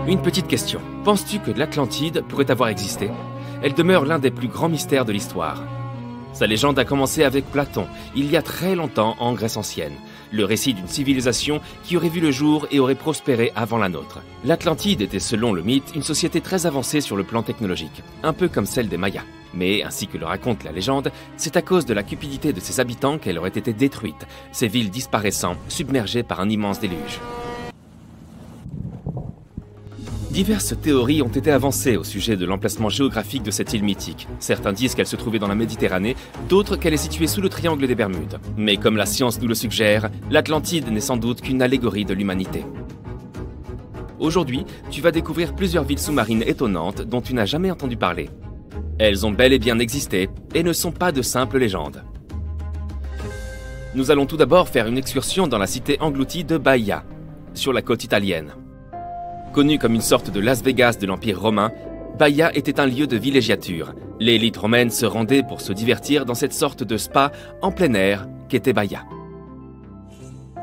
Une petite question. Penses-tu que l'Atlantide pourrait avoir existé? Elle demeure l'un des plus grands mystères de l'histoire. Sa légende a commencé avec Platon, il y a très longtemps en Grèce ancienne. Le récit d'une civilisation qui aurait vu le jour et aurait prospéré avant la nôtre. L'Atlantide était, selon le mythe, une société très avancée sur le plan technologique, un peu comme celle des Mayas. Mais, ainsi que le raconte la légende, c'est à cause de la cupidité de ses habitants qu'elle aurait été détruite, ses villes disparaissant, submergées par un immense déluge. Diverses théories ont été avancées au sujet de l'emplacement géographique de cette île mythique. Certains disent qu'elle se trouvait dans la Méditerranée, d'autres qu'elle est située sous le triangle des Bermudes. Mais comme la science nous le suggère, l'Atlantide n'est sans doute qu'une allégorie de l'humanité. Aujourd'hui, tu vas découvrir plusieurs villes sous-marines étonnantes dont tu n'as jamais entendu parler. Elles ont bel et bien existé et ne sont pas de simples légendes. Nous allons tout d'abord faire une excursion dans la cité engloutie de Baïa, sur la côte italienne. Connue comme une sorte de Las Vegas de l'Empire romain, Baïa était un lieu de villégiature. L'élite romaine se rendait pour se divertir dans cette sorte de spa en plein air qu'était Baïa.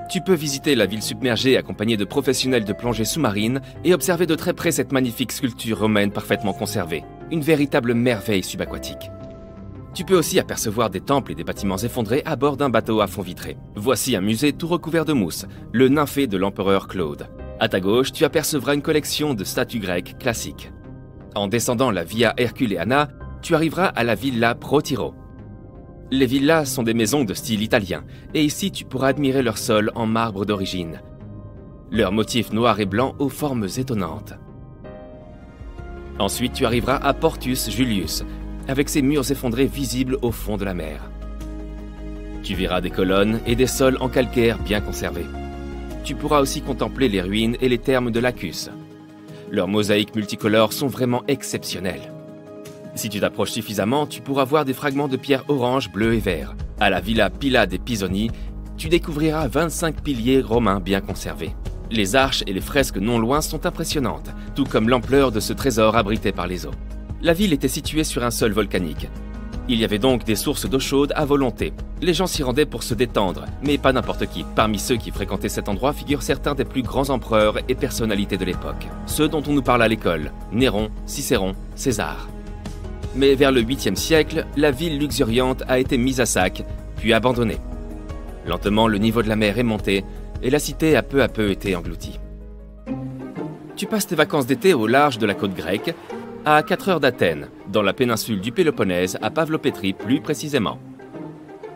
Tu peux visiter la ville submergée accompagnée de professionnels de plongée sous-marine et observer de très près cette magnifique sculpture romaine parfaitement conservée, une véritable merveille subaquatique. Tu peux aussi apercevoir des temples et des bâtiments effondrés à bord d'un bateau à fond vitré. Voici un musée tout recouvert de mousse, le nymphée de l'empereur Claude. À ta gauche, tu apercevras une collection de statues grecques classiques. En descendant la Via Herculeana, tu arriveras à la Villa Pro Tiro. Les villas sont des maisons de style italien, et ici tu pourras admirer leur sol en marbre d'origine. Leurs motifs noirs et blancs aux formes étonnantes. Ensuite, tu arriveras à Portus Julius, avec ses murs effondrés visibles au fond de la mer. Tu verras des colonnes et des sols en calcaire bien conservés. Tu pourras aussi contempler les ruines et les thermes de Lacus. Leurs mosaïques multicolores sont vraiment exceptionnelles. Si tu t'approches suffisamment, tu pourras voir des fragments de pierre orange, bleu et vert. À la Villa Pilla dei Pisoni, tu découvriras 25 piliers romains bien conservés. Les arches et les fresques non loin sont impressionnantes, tout comme l'ampleur de ce trésor abrité par les eaux. La ville était située sur un sol volcanique. Il y avait donc des sources d'eau chaude à volonté. Les gens s'y rendaient pour se détendre, mais pas n'importe qui. Parmi ceux qui fréquentaient cet endroit figurent certains des plus grands empereurs et personnalités de l'époque. Ceux dont on nous parle à l'école, Néron, Cicéron, César. Mais vers le 8e siècle, la ville luxuriante a été mise à sac, puis abandonnée. Lentement, le niveau de la mer est monté, et la cité a peu à peu été engloutie. Tu passes tes vacances d'été au large de la côte grecque, à 4 heures d'Athènes, dans la péninsule du Péloponnèse, à Pavlopétrie plus précisément.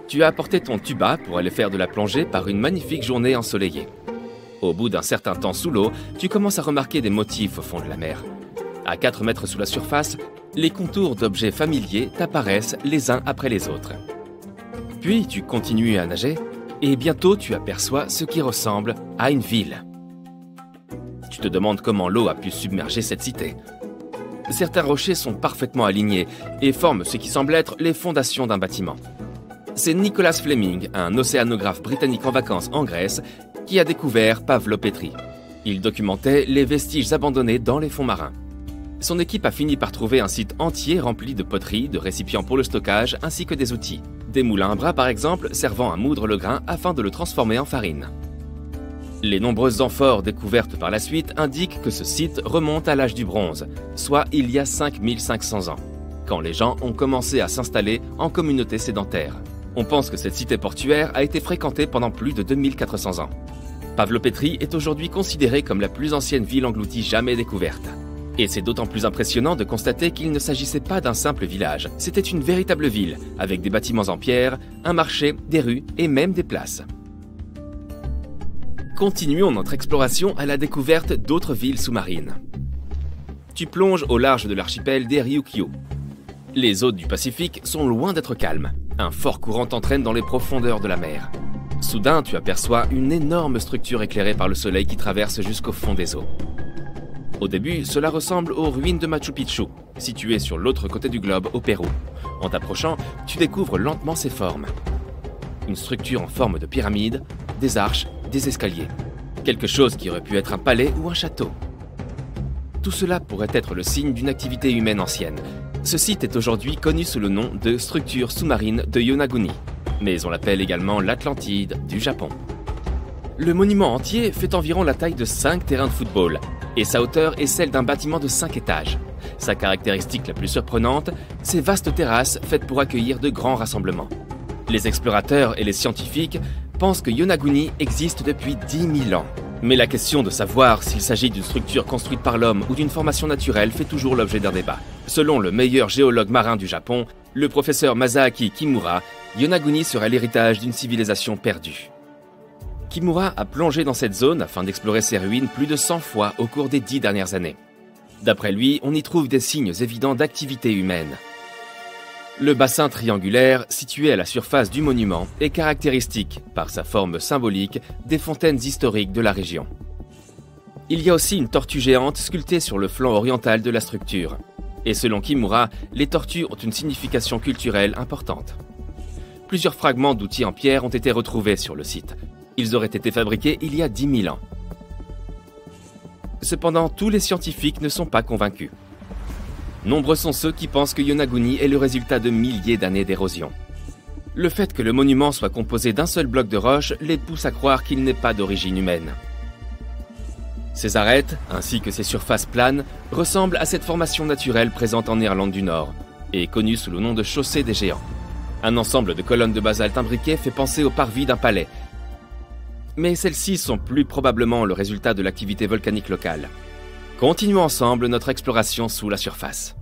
Tu as apporté ton tuba pour aller faire de la plongée par une magnifique journée ensoleillée. Au bout d'un certain temps sous l'eau, tu commences à remarquer des motifs au fond de la mer. À 4 mètres sous la surface, les contours d'objets familiers t'apparaissent les uns après les autres. Puis tu continues à nager, et bientôt tu aperçois ce qui ressemble à une ville. Tu te demandes comment l'eau a pu submerger cette cité. Certains rochers sont parfaitement alignés et forment ce qui semble être les fondations d'un bâtiment. C'est Nicholas Fleming, un océanographe britannique en vacances en Grèce, qui a découvert Pavlopétrie. Il documentait les vestiges abandonnés dans les fonds marins. Son équipe a fini par trouver un site entier rempli de poteries, de récipients pour le stockage, ainsi que des outils. Des moulins à bras par exemple, servant à moudre le grain afin de le transformer en farine. Les nombreuses amphores découvertes par la suite indiquent que ce site remonte à l'âge du bronze, soit il y a 5500 ans, quand les gens ont commencé à s'installer en communauté sédentaire. On pense que cette cité portuaire a été fréquentée pendant plus de 2400 ans. Pavlopétrie est aujourd'hui considérée comme la plus ancienne ville engloutie jamais découverte. Et c'est d'autant plus impressionnant de constater qu'il ne s'agissait pas d'un simple village, c'était une véritable ville, avec des bâtiments en pierre, un marché, des rues et même des places. Continuons notre exploration à la découverte d'autres villes sous-marines. Tu plonges au large de l'archipel des Ryukyu. Les eaux du Pacifique sont loin d'être calmes. Un fort courant t'entraîne dans les profondeurs de la mer. Soudain, tu aperçois une énorme structure éclairée par le soleil qui traverse jusqu'au fond des eaux. Au début, cela ressemble aux ruines de Machu Picchu, situées sur l'autre côté du globe, au Pérou. En t'approchant, tu découvres lentement ses formes. Une structure en forme de pyramide, des arches, des escaliers. Quelque chose qui aurait pu être un palais ou un château. Tout cela pourrait être le signe d'une activité humaine ancienne. Ce site est aujourd'hui connu sous le nom de structure sous-marine de Yonaguni, mais on l'appelle également l'Atlantide du Japon. Le monument entier fait environ la taille de 5 terrains de football, et sa hauteur est celle d'un bâtiment de 5 étages. Sa caractéristique la plus surprenante, ses vastes terrasses faites pour accueillir de grands rassemblements. Les explorateurs et les scientifiques pensent que Yonaguni existe depuis 10 000 ans. Mais la question de savoir s'il s'agit d'une structure construite par l'homme ou d'une formation naturelle fait toujours l'objet d'un débat. Selon le meilleur géologue marin du Japon, le professeur Masaaki Kimura, Yonaguni serait l'héritage d'une civilisation perdue. Kimura a plongé dans cette zone afin d'explorer ses ruines plus de 100 fois au cours des 10 dernières années. D'après lui, on y trouve des signes évidents d'activité humaine. Le bassin triangulaire, situé à la surface du monument, est caractéristique, par sa forme symbolique, des fontaines historiques de la région. Il y a aussi une tortue géante sculptée sur le flanc oriental de la structure. Et selon Kimura, les tortues ont une signification culturelle importante. Plusieurs fragments d'outils en pierre ont été retrouvés sur le site. Ils auraient été fabriqués il y a 10 000 ans. Cependant, tous les scientifiques ne sont pas convaincus. Nombreux sont ceux qui pensent que Yonaguni est le résultat de milliers d'années d'érosion. Le fait que le monument soit composé d'un seul bloc de roche les pousse à croire qu'il n'est pas d'origine humaine. Ses arêtes, ainsi que ses surfaces planes, ressemblent à cette formation naturelle présente en Irlande du Nord, et connue sous le nom de chaussée des géants. Un ensemble de colonnes de basalte imbriquées fait penser au parvis d'un palais. Mais celles-ci sont plus probablement le résultat de l'activité volcanique locale. Continuons ensemble notre exploration sous la surface.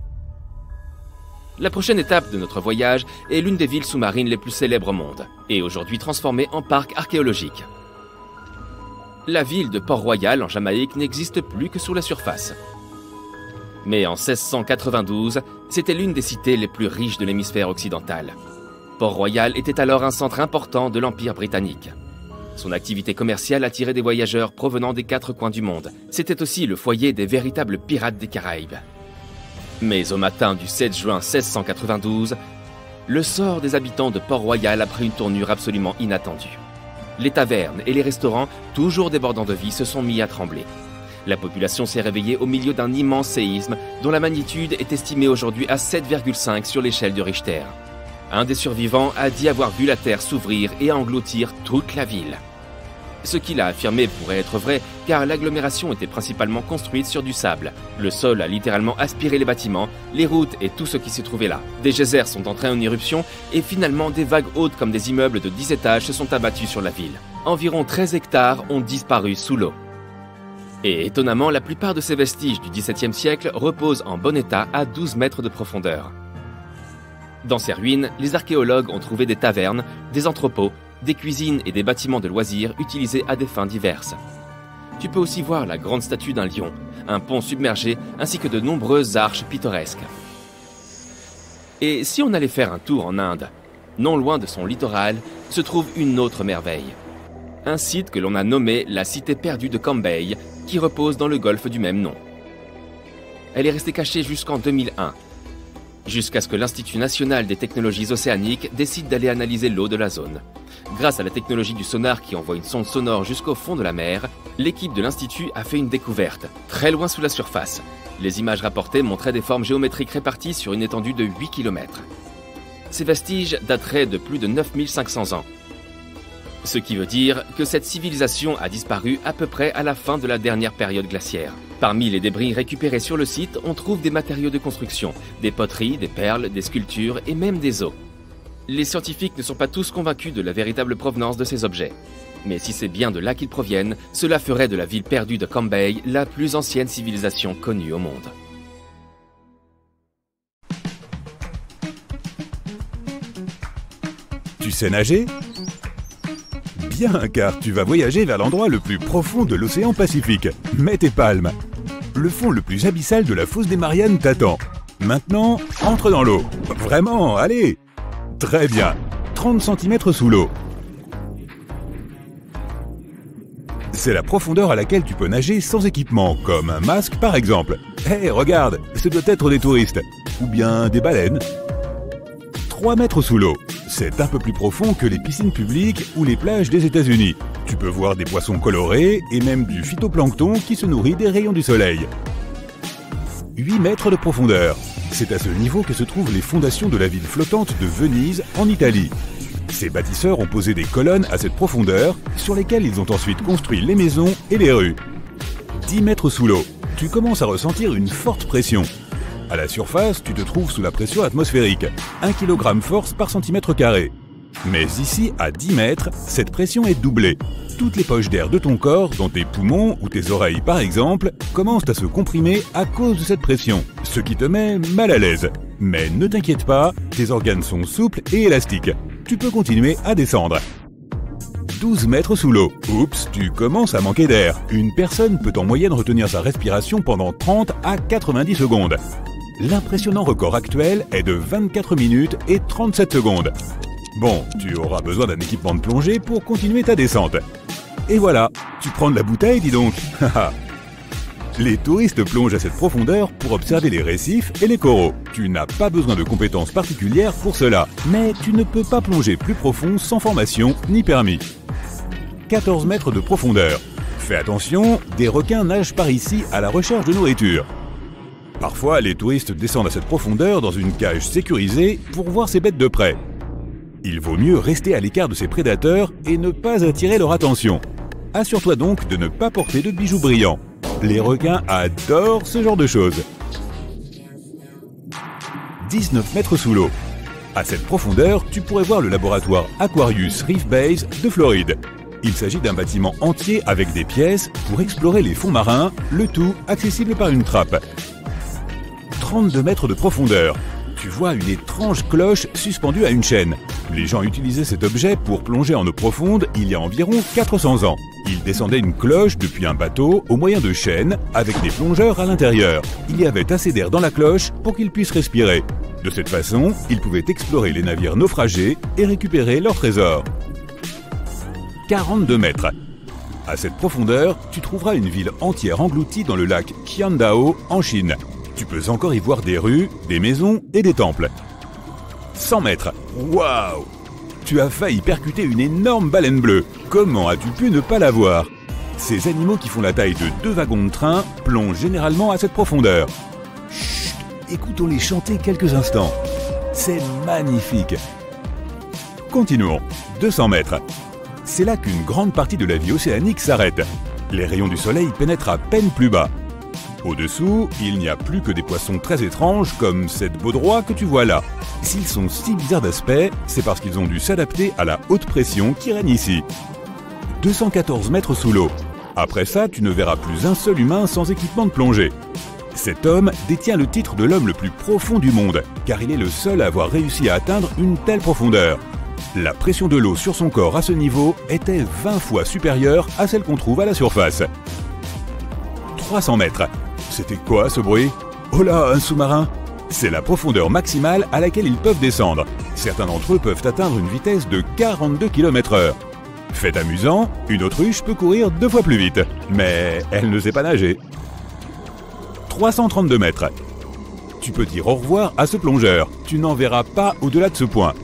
La prochaine étape de notre voyage est l'une des villes sous-marines les plus célèbres au monde, et aujourd'hui transformée en parc archéologique. La ville de Port-Royal en Jamaïque n'existe plus que sous la surface. Mais en 1692, c'était l'une des cités les plus riches de l'hémisphère occidental. Port-Royal était alors un centre important de l'Empire britannique. Son activité commerciale attirait des voyageurs provenant des 4 coins du monde. C'était aussi le foyer des véritables pirates des Caraïbes. Mais au matin du 7 juin 1692, le sort des habitants de Port-Royal a pris une tournure absolument inattendue. Les tavernes et les restaurants, toujours débordants de vie, se sont mis à trembler. La population s'est réveillée au milieu d'un immense séisme dont la magnitude est estimée aujourd'hui à 7,5 sur l'échelle de Richter. Un des survivants a dit avoir vu la terre s'ouvrir et engloutir toute la ville. Ce qu'il a affirmé pourrait être vrai, car l'agglomération était principalement construite sur du sable. Le sol a littéralement aspiré les bâtiments, les routes et tout ce qui s'y trouvait là. Des geysers sont entrés en éruption et finalement des vagues hautes comme des immeubles de 10 étages se sont abattus sur la ville. Environ 13 hectares ont disparu sous l'eau. Et étonnamment, la plupart de ces vestiges du XVIIe siècle reposent en bon état à 12 mètres de profondeur. Dans ces ruines, les archéologues ont trouvé des tavernes, des entrepôts, des cuisines et des bâtiments de loisirs utilisés à des fins diverses. Tu peux aussi voir la grande statue d'un lion, un pont submergé ainsi que de nombreuses arches pittoresques. Et si on allait faire un tour en Inde, non loin de son littoral, se trouve une autre merveille. Un site que l'on a nommé la cité perdue de Cambay, qui repose dans le golfe du même nom. Elle est restée cachée jusqu'en 2001, jusqu'à ce que l'Institut national des technologies océaniques décide d'aller analyser l'eau de la zone. Grâce à la technologie du sonar qui envoie une sonde sonore jusqu'au fond de la mer, l'équipe de l'Institut a fait une découverte, très loin sous la surface. Les images rapportées montraient des formes géométriques réparties sur une étendue de 8 km. Ces vestiges dateraient de plus de 9500 ans. Ce qui veut dire que cette civilisation a disparu à peu près à la fin de la dernière période glaciaire. Parmi les débris récupérés sur le site, on trouve des matériaux de construction, des poteries, des perles, des sculptures et même des os. Les scientifiques ne sont pas tous convaincus de la véritable provenance de ces objets. Mais si c'est bien de là qu'ils proviennent, cela ferait de la ville perdue de Cambay la plus ancienne civilisation connue au monde. Tu sais nager ? Bien, car tu vas voyager vers l'endroit le plus profond de l'océan Pacifique. Mets tes palmes. Le fond le plus abyssal de la fosse des Mariannes t'attend. Maintenant, entre dans l'eau. Vraiment, allez ! Très bien. 30 cm sous l'eau. C'est la profondeur à laquelle tu peux nager sans équipement, comme un masque par exemple. Hé, regarde, ce doit être des touristes. Ou bien des baleines. 3 mètres sous l'eau. C'est un peu plus profond que les piscines publiques ou les plages des États-Unis. Tu peux voir des poissons colorés et même du phytoplancton qui se nourrit des rayons du soleil. 8 mètres de profondeur. C'est à ce niveau que se trouvent les fondations de la ville flottante de Venise, en Italie. Ces bâtisseurs ont posé des colonnes à cette profondeur, sur lesquelles ils ont ensuite construit les maisons et les rues. 10 mètres sous l'eau. tu commences à ressentir une forte pression. À la surface, tu te trouves sous la pression atmosphérique, 1 kg force par centimètre carré. Mais ici, à 10 mètres, cette pression est doublée. Toutes les poches d'air de ton corps, dont tes poumons ou tes oreilles par exemple, commencent à se comprimer à cause de cette pression, ce qui te met mal à l'aise. Mais ne t'inquiète pas, tes organes sont souples et élastiques. Tu peux continuer à descendre. 12 mètres sous l'eau. Oups, tu commences à manquer d'air. Une personne peut en moyenne retenir sa respiration pendant 30 à 90 secondes. L'impressionnant record actuel est de 24 minutes et 37 secondes. Bon, tu auras besoin d'un équipement de plongée pour continuer ta descente. Et voilà, tu prends de la bouteille, dis donc. Les touristes plongent à cette profondeur pour observer les récifs et les coraux. Tu n'as pas besoin de compétences particulières pour cela, mais tu ne peux pas plonger plus profond sans formation ni permis. 14 mètres de profondeur. Fais attention, des requins nagent par ici à la recherche de nourriture. Parfois, les touristes descendent à cette profondeur dans une cage sécurisée pour voir ces bêtes de près. Il vaut mieux rester à l'écart de ces prédateurs et ne pas attirer leur attention. Assure-toi donc de ne pas porter de bijoux brillants. Les requins adorent ce genre de choses. 19 mètres sous l'eau. À cette profondeur, tu pourrais voir le laboratoire Aquarius Reef Base de Floride. Il s'agit d'un bâtiment entier avec des pièces pour explorer les fonds marins, le tout accessible par une trappe. 32 mètres de profondeur. Tu vois une étrange cloche suspendue à une chaîne. Les gens utilisaient cet objet pour plonger en eau profonde il y a environ 400 ans. Ils descendaient une cloche depuis un bateau au moyen de chaînes avec des plongeurs à l'intérieur. Il y avait assez d'air dans la cloche pour qu'ils puissent respirer. De cette façon, ils pouvaient explorer les navires naufragés et récupérer leurs trésors. 42 mètres. À cette profondeur, tu trouveras une ville entière engloutie dans le lac Qiandao en Chine. Tu peux encore y voir des rues, des maisons et des temples. 100 mètres. Waouh! Tu as failli percuter une énorme baleine bleue. Comment as-tu pu ne pas la voir? Ces animaux qui font la taille de 2 wagons de train plongent généralement à cette profondeur. Chut! Écoutons-les chanter quelques instants. C'est magnifique. Continuons. 200 mètres. C'est là qu'une grande partie de la vie océanique s'arrête. Les rayons du soleil pénètrent à peine plus bas. Au-dessous, il n'y a plus que des poissons très étranges comme cette baudroie que tu vois là. S'ils sont si bizarres d'aspect, c'est parce qu'ils ont dû s'adapter à la haute pression qui règne ici. 214 mètres sous l'eau. Après ça, tu ne verras plus un seul humain sans équipement de plongée. Cet homme détient le titre de l'homme le plus profond du monde, car il est le seul à avoir réussi à atteindre une telle profondeur. La pression de l'eau sur son corps à ce niveau était 20 fois supérieure à celle qu'on trouve à la surface. 300 mètres. C'était quoi ce bruit? Oh là, un sous-marin! C'est la profondeur maximale à laquelle ils peuvent descendre. Certains d'entre eux peuvent atteindre une vitesse de 42 km/h. Fait amusant, une autruche peut courir 2 fois plus vite, mais elle ne sait pas nager. 332 mètres. Tu peux dire au revoir à ce plongeur, tu n'en verras pas au-delà de ce point.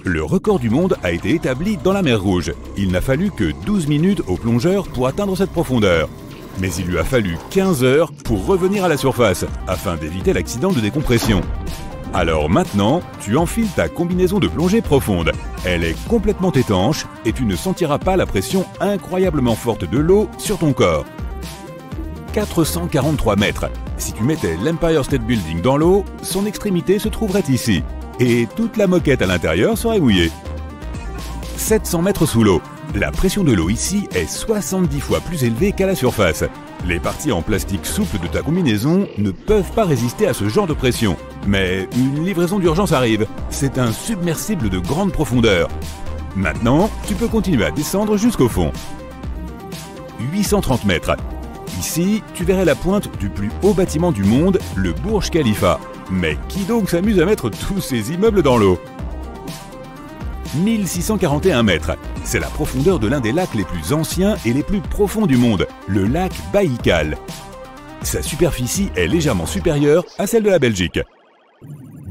Le record du monde a été établi dans la mer Rouge. Il n'a fallu que 12 minutes au plongeur pour atteindre cette profondeur. Mais il lui a fallu 15 heures pour revenir à la surface, afin d'éviter l'accident de décompression. Alors maintenant, tu enfiles ta combinaison de plongée profonde. Elle est complètement étanche et tu ne sentiras pas la pression incroyablement forte de l'eau sur ton corps. 443 mètres. Si tu mettais l'Empire State Building dans l'eau, son extrémité se trouverait ici. Et toute la moquette à l'intérieur serait mouillée. 700 mètres sous l'eau. La pression de l'eau ici est 70 fois plus élevée qu'à la surface. Les parties en plastique souple de ta combinaison ne peuvent pas résister à ce genre de pression. Mais une livraison d'urgence arrive. C'est un submersible de grande profondeur. Maintenant, tu peux continuer à descendre jusqu'au fond. 830 mètres. Ici, tu verrais la pointe du plus haut bâtiment du monde, le Burj Khalifa. Mais qui donc s'amuse à mettre tous ces immeubles dans l'eau? 1641 mètres. C'est la profondeur de l'un des lacs les plus anciens et les plus profonds du monde, le lac Baïkal. Sa superficie est légèrement supérieure à celle de la Belgique.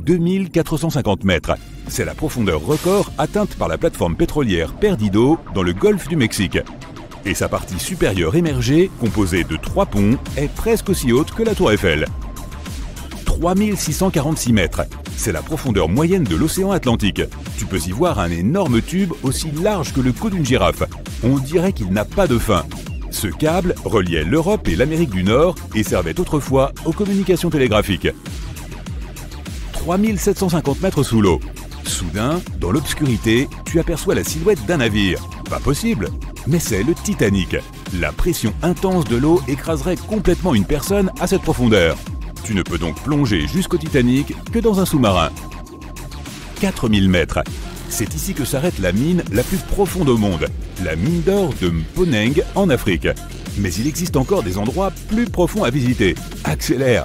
2450 mètres. C'est la profondeur record atteinte par la plateforme pétrolière Perdido dans le golfe du Mexique. Et sa partie supérieure émergée, composée de 3 ponts, est presque aussi haute que la tour Eiffel. 3646 mètres. C'est la profondeur moyenne de l'océan Atlantique. Tu peux y voir un énorme tube aussi large que le cou d'une girafe. On dirait qu'il n'a pas de fin. Ce câble reliait l'Europe et l'Amérique du Nord et servait autrefois aux communications télégraphiques. 3750 mètres sous l'eau. Soudain, dans l'obscurité, tu aperçois la silhouette d'un navire. Pas possible, mais c'est le Titanic. La pression intense de l'eau écraserait complètement une personne à cette profondeur. Tu ne peux donc plonger jusqu'au Titanic que dans un sous-marin. 4000 mètres. C'est ici que s'arrête la mine la plus profonde au monde, la mine d'or de Mponeng en Afrique. Mais il existe encore des endroits plus profonds à visiter. Accélère.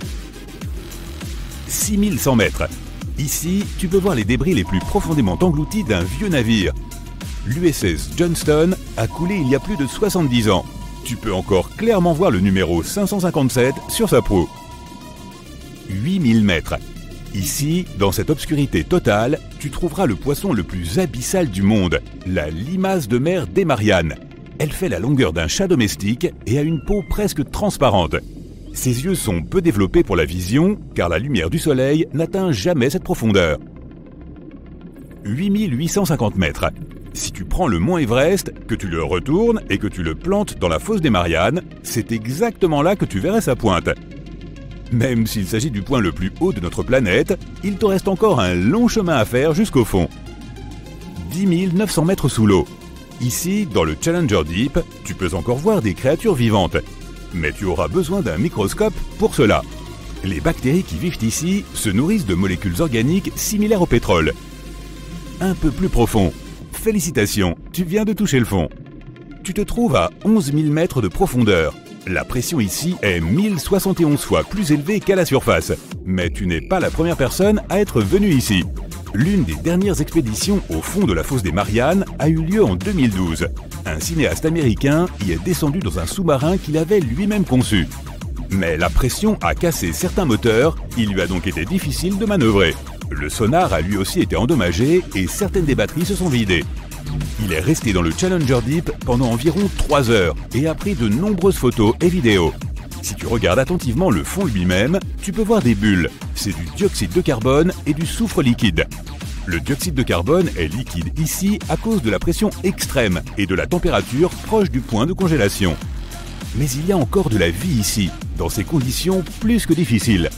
6100 mètres. Ici, tu peux voir les débris les plus profondément engloutis d'un vieux navire. L'USS Johnston a coulé il y a plus de 70 ans. Tu peux encore clairement voir le numéro 557 sur sa proue. 8000 mètres. Ici, dans cette obscurité totale, tu trouveras le poisson le plus abyssal du monde, la limace de mer des Mariannes. Elle fait la longueur d'un chat domestique et a une peau presque transparente. Ses yeux sont peu développés pour la vision, car la lumière du soleil n'atteint jamais cette profondeur. 8850 mètres. Si tu prends le mont Everest, que tu le retournes et que tu le plantes dans la fosse des Mariannes, c'est exactement là que tu verrais sa pointe. Même s'il s'agit du point le plus haut de notre planète, il te reste encore un long chemin à faire jusqu'au fond. 10 900 mètres sous l'eau. Ici, dans le Challenger Deep, tu peux encore voir des créatures vivantes. Mais tu auras besoin d'un microscope pour cela. Les bactéries qui vivent ici se nourrissent de molécules organiques similaires au pétrole. Un peu plus profond. Félicitations, tu viens de toucher le fond. Tu te trouves à 11 000 mètres de profondeur. La pression ici est 1071 fois plus élevée qu'à la surface. Mais tu n'es pas la première personne à être venue ici. L'une des dernières expéditions au fond de la fosse des Mariannes a eu lieu en 2012. Un cinéaste américain y est descendu dans un sous-marin qu'il avait lui-même conçu. Mais la pression a cassé certains moteurs, il lui a donc été difficile de manœuvrer. Le sonar a lui aussi été endommagé et certaines des batteries se sont vidées. Il est resté dans le Challenger Deep pendant environ 3 heures et a pris de nombreuses photos et vidéos. Si tu regardes attentivement le fond lui-même, tu peux voir des bulles. C'est du dioxyde de carbone et du soufre liquide. Le dioxyde de carbone est liquide ici à cause de la pression extrême et de la température proche du point de congélation. Mais il y a encore de la vie ici, dans ces conditions plus que difficiles.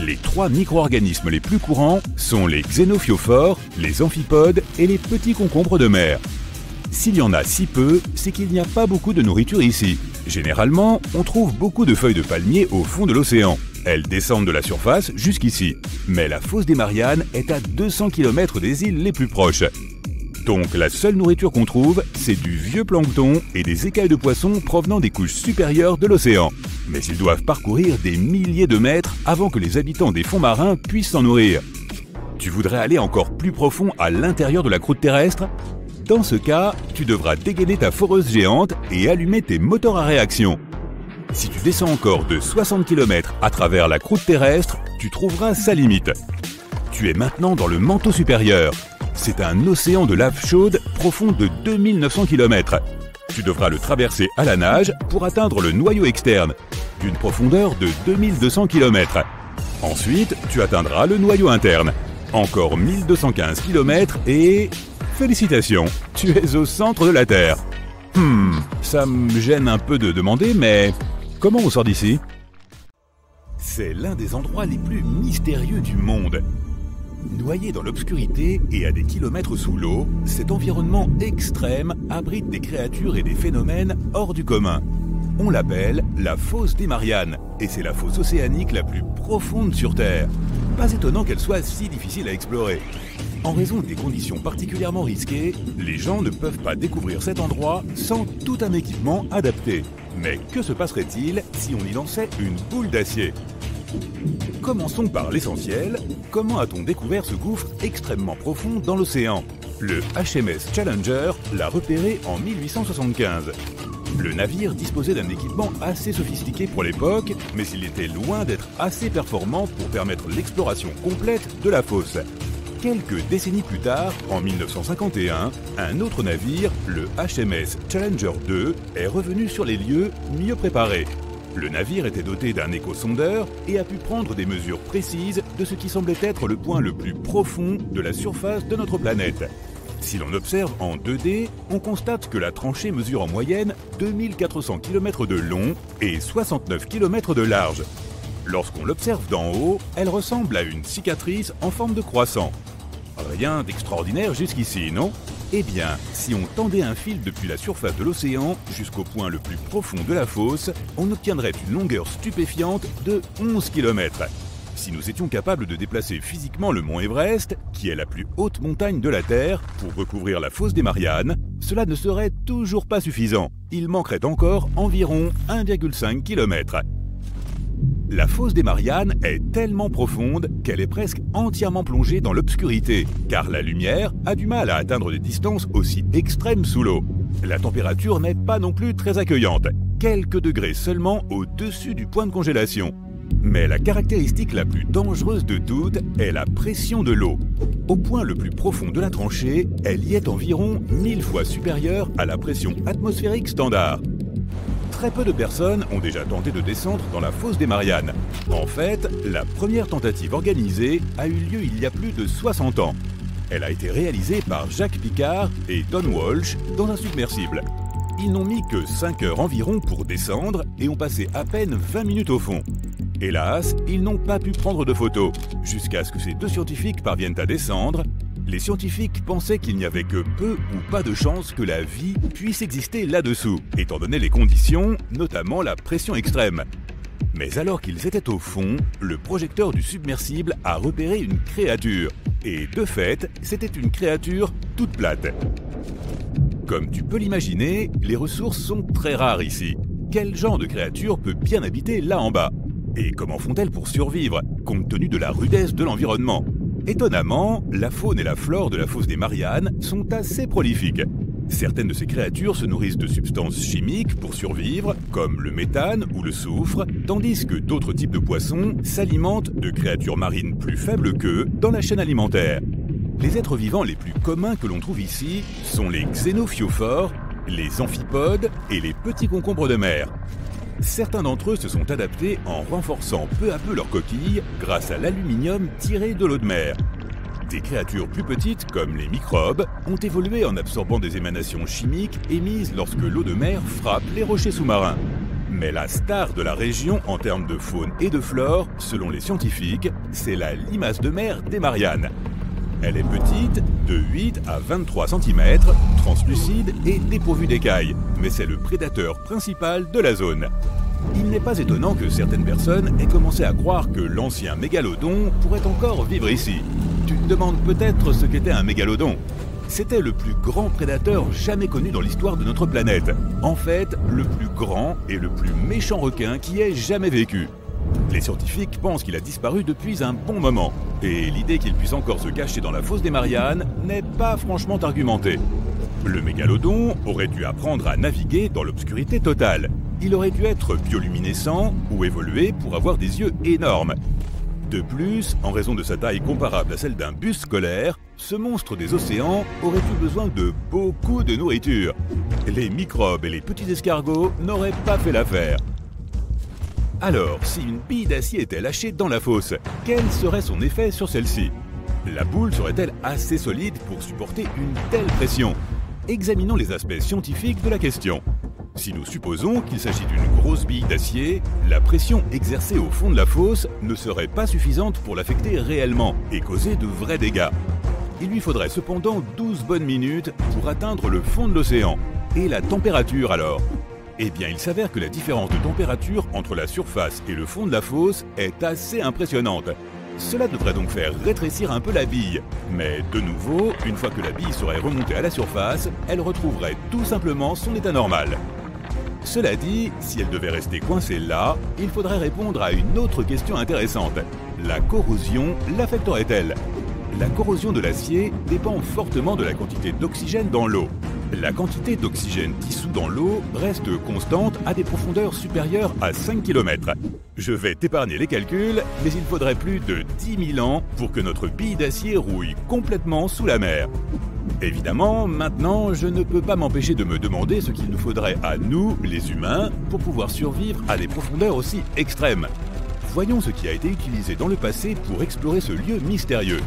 Les 3 micro-organismes les plus courants sont les xénophyophores, les amphipodes et les petits concombres de mer. S'il y en a si peu, c'est qu'il n'y a pas beaucoup de nourriture ici. Généralement, on trouve beaucoup de feuilles de palmier au fond de l'océan. Elles descendent de la surface jusqu'ici. Mais la fosse des Mariannes est à 200 km des îles les plus proches. Donc la seule nourriture qu'on trouve, c'est du vieux plancton et des écailles de poissons provenant des couches supérieures de l'océan. Mais ils doivent parcourir des milliers de mètres avant que les habitants des fonds marins puissent s'en nourrir. Tu voudrais aller encore plus profond à l'intérieur de la croûte terrestre ? Dans ce cas, tu devras dégainer ta foreuse géante et allumer tes moteurs à réaction. Si tu descends encore de 60 km à travers la croûte terrestre, tu trouveras sa limite. Tu es maintenant dans le manteau supérieur. C'est un océan de lave chaude profond de 2900 km. Tu devras le traverser à la nage pour atteindre le noyau externe, d'une profondeur de 2200 km. Ensuite, tu atteindras le noyau interne. Encore 1215 km et... Félicitations, tu es au centre de la Terre. Ça me gêne un peu de demander, mais comment on sort d'ici ? C'est l'un des endroits les plus mystérieux du monde. Noyé dans l'obscurité et à des kilomètres sous l'eau, cet environnement extrême abrite des créatures et des phénomènes hors du commun. On l'appelle la fosse des Mariannes, et c'est la fosse océanique la plus profonde sur Terre. Pas étonnant qu'elle soit si difficile à explorer. En raison des conditions particulièrement risquées, les gens ne peuvent pas découvrir cet endroit sans tout un équipement adapté. Mais que se passerait-il si on y lançait une boule d'acier ? Commençons par l'essentiel. Comment a-t-on découvert ce gouffre extrêmement profond dans l'océan ? Le HMS Challenger l'a repéré en 1875. Le navire disposait d'un équipement assez sophistiqué pour l'époque, mais il était loin d'être assez performant pour permettre l'exploration complète de la fosse. Quelques décennies plus tard, en 1951, un autre navire, le HMS Challenger 2, est revenu sur les lieux mieux préparé. Le navire était doté d'un échosondeur et a pu prendre des mesures précises de ce qui semblait être le point le plus profond de la surface de notre planète. Si l'on observe en 2D, on constate que la tranchée mesure en moyenne 2400 km de long et 69 km de large. Lorsqu'on l'observe d'en haut, elle ressemble à une cicatrice en forme de croissant. Rien d'extraordinaire jusqu'ici, non? Eh bien, si on tendait un fil depuis la surface de l'océan jusqu'au point le plus profond de la fosse, on obtiendrait une longueur stupéfiante de 11 km. Si nous étions capables de déplacer physiquement le mont Everest, qui est la plus haute montagne de la Terre, pour recouvrir la fosse des Mariannes, cela ne serait toujours pas suffisant. Il manquerait encore environ 1,5 km. La fosse des Mariannes est tellement profonde qu'elle est presque entièrement plongée dans l'obscurité, car la lumière a du mal à atteindre des distances aussi extrêmes sous l'eau. La température n'est pas non plus très accueillante, quelques degrés seulement au-dessus du point de congélation. Mais la caractéristique la plus dangereuse de toutes est la pression de l'eau. Au point le plus profond de la tranchée, elle y est environ 1000 fois supérieure à la pression atmosphérique standard. Très peu de personnes ont déjà tenté de descendre dans la fosse des Mariannes. En fait, la première tentative organisée a eu lieu il y a plus de 60 ans. Elle a été réalisée par Jacques Piccard et Don Walsh dans un submersible. Ils n'ont mis que 5 heures environ pour descendre et ont passé à peine 20 minutes au fond. Hélas, ils n'ont pas pu prendre de photos, jusqu'à ce que ces deux scientifiques parviennent à descendre. Les scientifiques pensaient qu'il n'y avait que peu ou pas de chances que la vie puisse exister là-dessous, étant donné les conditions, notamment la pression extrême. Mais alors qu'ils étaient au fond, le projecteur du submersible a repéré une créature. Et de fait, c'était une créature toute plate. Comme tu peux l'imaginer, les ressources sont très rares ici. Quel genre de créature peut bien habiter là en bas? Et comment font-elles pour survivre, compte tenu de la rudesse de l'environnement? Étonnamment, la faune et la flore de la fosse des Mariannes sont assez prolifiques. Certaines de ces créatures se nourrissent de substances chimiques pour survivre, comme le méthane ou le soufre, tandis que d'autres types de poissons s'alimentent de créatures marines plus faibles qu'eux dans la chaîne alimentaire. Les êtres vivants les plus communs que l'on trouve ici sont les xénophyophores, les amphipodes et les petits concombres de mer. Certains d'entre eux se sont adaptés en renforçant peu à peu leur coquille grâce à l'aluminium tiré de l'eau de mer. Des créatures plus petites, comme les microbes, ont évolué en absorbant des émanations chimiques émises lorsque l'eau de mer frappe les rochers sous-marins. Mais la star de la région en termes de faune et de flore, selon les scientifiques, c'est la limace de mer des Mariannes. Elle est petite, de 8 à 23 cm, translucide et dépourvue d'écailles, mais c'est le prédateur principal de la zone. Il n'est pas étonnant que certaines personnes aient commencé à croire que l'ancien mégalodon pourrait encore vivre ici. Tu te demandes peut-être ce qu'était un mégalodon. C'était le plus grand prédateur jamais connu dans l'histoire de notre planète. En fait, le plus grand et le plus méchant requin qui ait jamais vécu. Les scientifiques pensent qu'il a disparu depuis un bon moment, et l'idée qu'il puisse encore se cacher dans la fosse des Mariannes n'est pas franchement argumentée. Le mégalodon aurait dû apprendre à naviguer dans l'obscurité totale. Il aurait dû être bioluminescent ou évoluer pour avoir des yeux énormes. De plus, en raison de sa taille comparable à celle d'un bus scolaire, ce monstre des océans aurait eu besoin de beaucoup de nourriture. Les microbes et les petits escargots n'auraient pas fait l'affaire. Alors, si une bille d'acier était lâchée dans la fosse, quel serait son effet sur celle-ci? La boule serait-elle assez solide pour supporter une telle pression? Examinons les aspects scientifiques de la question. Si nous supposons qu'il s'agit d'une grosse bille d'acier, la pression exercée au fond de la fosse ne serait pas suffisante pour l'affecter réellement et causer de vrais dégâts. Il lui faudrait cependant 12 bonnes minutes pour atteindre le fond de l'océan. Et la température alors? Eh bien, il s'avère que la différence de température entre la surface et le fond de la fosse est assez impressionnante. Cela devrait donc faire rétrécir un peu la bille. Mais de nouveau, une fois que la bille serait remontée à la surface, elle retrouverait tout simplement son état normal. Cela dit, si elle devait rester coincée là, il faudrait répondre à une autre question intéressante. La corrosion l'affecterait-elle? La corrosion de l'acier dépend fortement de la quantité d'oxygène dans l'eau. La quantité d'oxygène dissous dans l'eau reste constante à des profondeurs supérieures à 5 km. Je vais t'épargner les calculs, mais il faudrait plus de 10 000 ans pour que notre bille d'acier rouille complètement sous la mer. Évidemment, maintenant, je ne peux pas m'empêcher de me demander ce qu'il nous faudrait à nous, les humains, pour pouvoir survivre à des profondeurs aussi extrêmes. Voyons ce qui a été utilisé dans le passé pour explorer ce lieu mystérieux.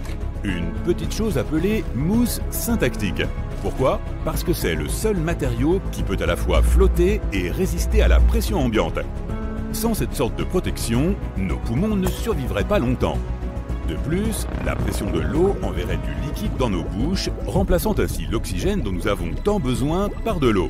Une petite chose appelée mousse syntactique. Pourquoi? Parce que c'est le seul matériau qui peut à la fois flotter et résister à la pression ambiante. Sans cette sorte de protection, nos poumons ne survivraient pas longtemps. De plus, la pression de l'eau enverrait du liquide dans nos bouches, remplaçant ainsi l'oxygène dont nous avons tant besoin par de l'eau.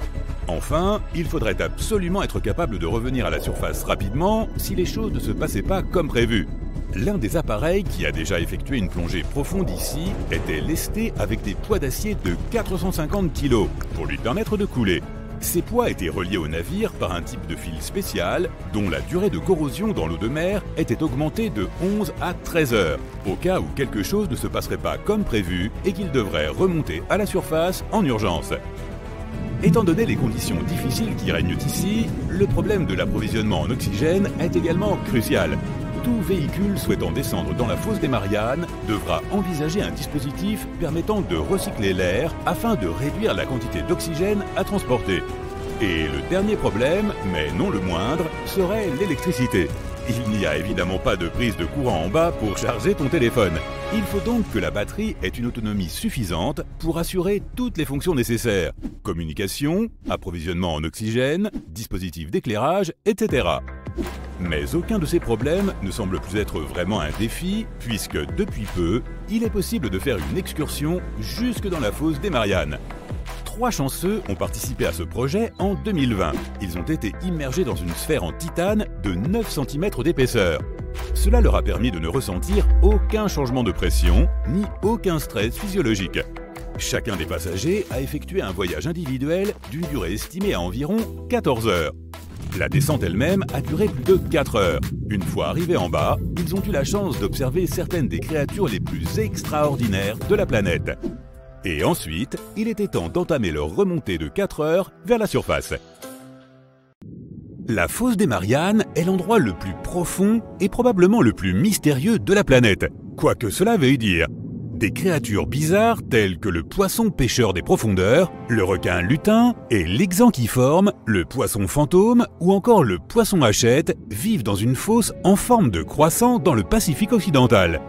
Enfin, il faudrait absolument être capable de revenir à la surface rapidement si les choses ne se passaient pas comme prévu. L'un des appareils qui a déjà effectué une plongée profonde ici était lesté avec des poids d'acier de 450 kg pour lui permettre de couler. Ces poids étaient reliés au navire par un type de fil spécial dont la durée de corrosion dans l'eau de mer était augmentée de 11 à 13 heures, au cas où quelque chose ne se passerait pas comme prévu et qu'il devrait remonter à la surface en urgence. Étant donné les conditions difficiles qui règnent ici, le problème de l'approvisionnement en oxygène est également crucial. Tout véhicule souhaitant descendre dans la fosse des Mariannes devra envisager un dispositif permettant de recycler l'air afin de réduire la quantité d'oxygène à transporter. Et le dernier problème, mais non le moindre, serait l'électricité. Il n'y a évidemment pas de prise de courant en bas pour charger ton téléphone. Il faut donc que la batterie ait une autonomie suffisante pour assurer toutes les fonctions nécessaires. Communication, approvisionnement en oxygène, dispositif d'éclairage, etc. Mais aucun de ces problèmes ne semble plus être vraiment un défi, puisque depuis peu, il est possible de faire une excursion jusque dans la fosse des Mariannes. 3 chanceux ont participé à ce projet en 2020. Ils ont été immergés dans une sphère en titane de 9 cm d'épaisseur. Cela leur a permis de ne ressentir aucun changement de pression, ni aucun stress physiologique. Chacun des passagers a effectué un voyage individuel d'une durée estimée à environ 14 heures. La descente elle-même a duré plus de 4 heures. Une fois arrivés en bas, ils ont eu la chance d'observer certaines des créatures les plus extraordinaires de la planète. Et ensuite, il était temps d'entamer leur remontée de 4 heures vers la surface. La fosse des Mariannes est l'endroit le plus profond et probablement le plus mystérieux de la planète, quoi que cela veuille dire. Des créatures bizarres telles que le poisson pêcheur des profondeurs, le requin lutin et l'exanquiforme, le poisson fantôme ou encore le poisson hachette vivent dans une fosse en forme de croissant dans le Pacifique occidental.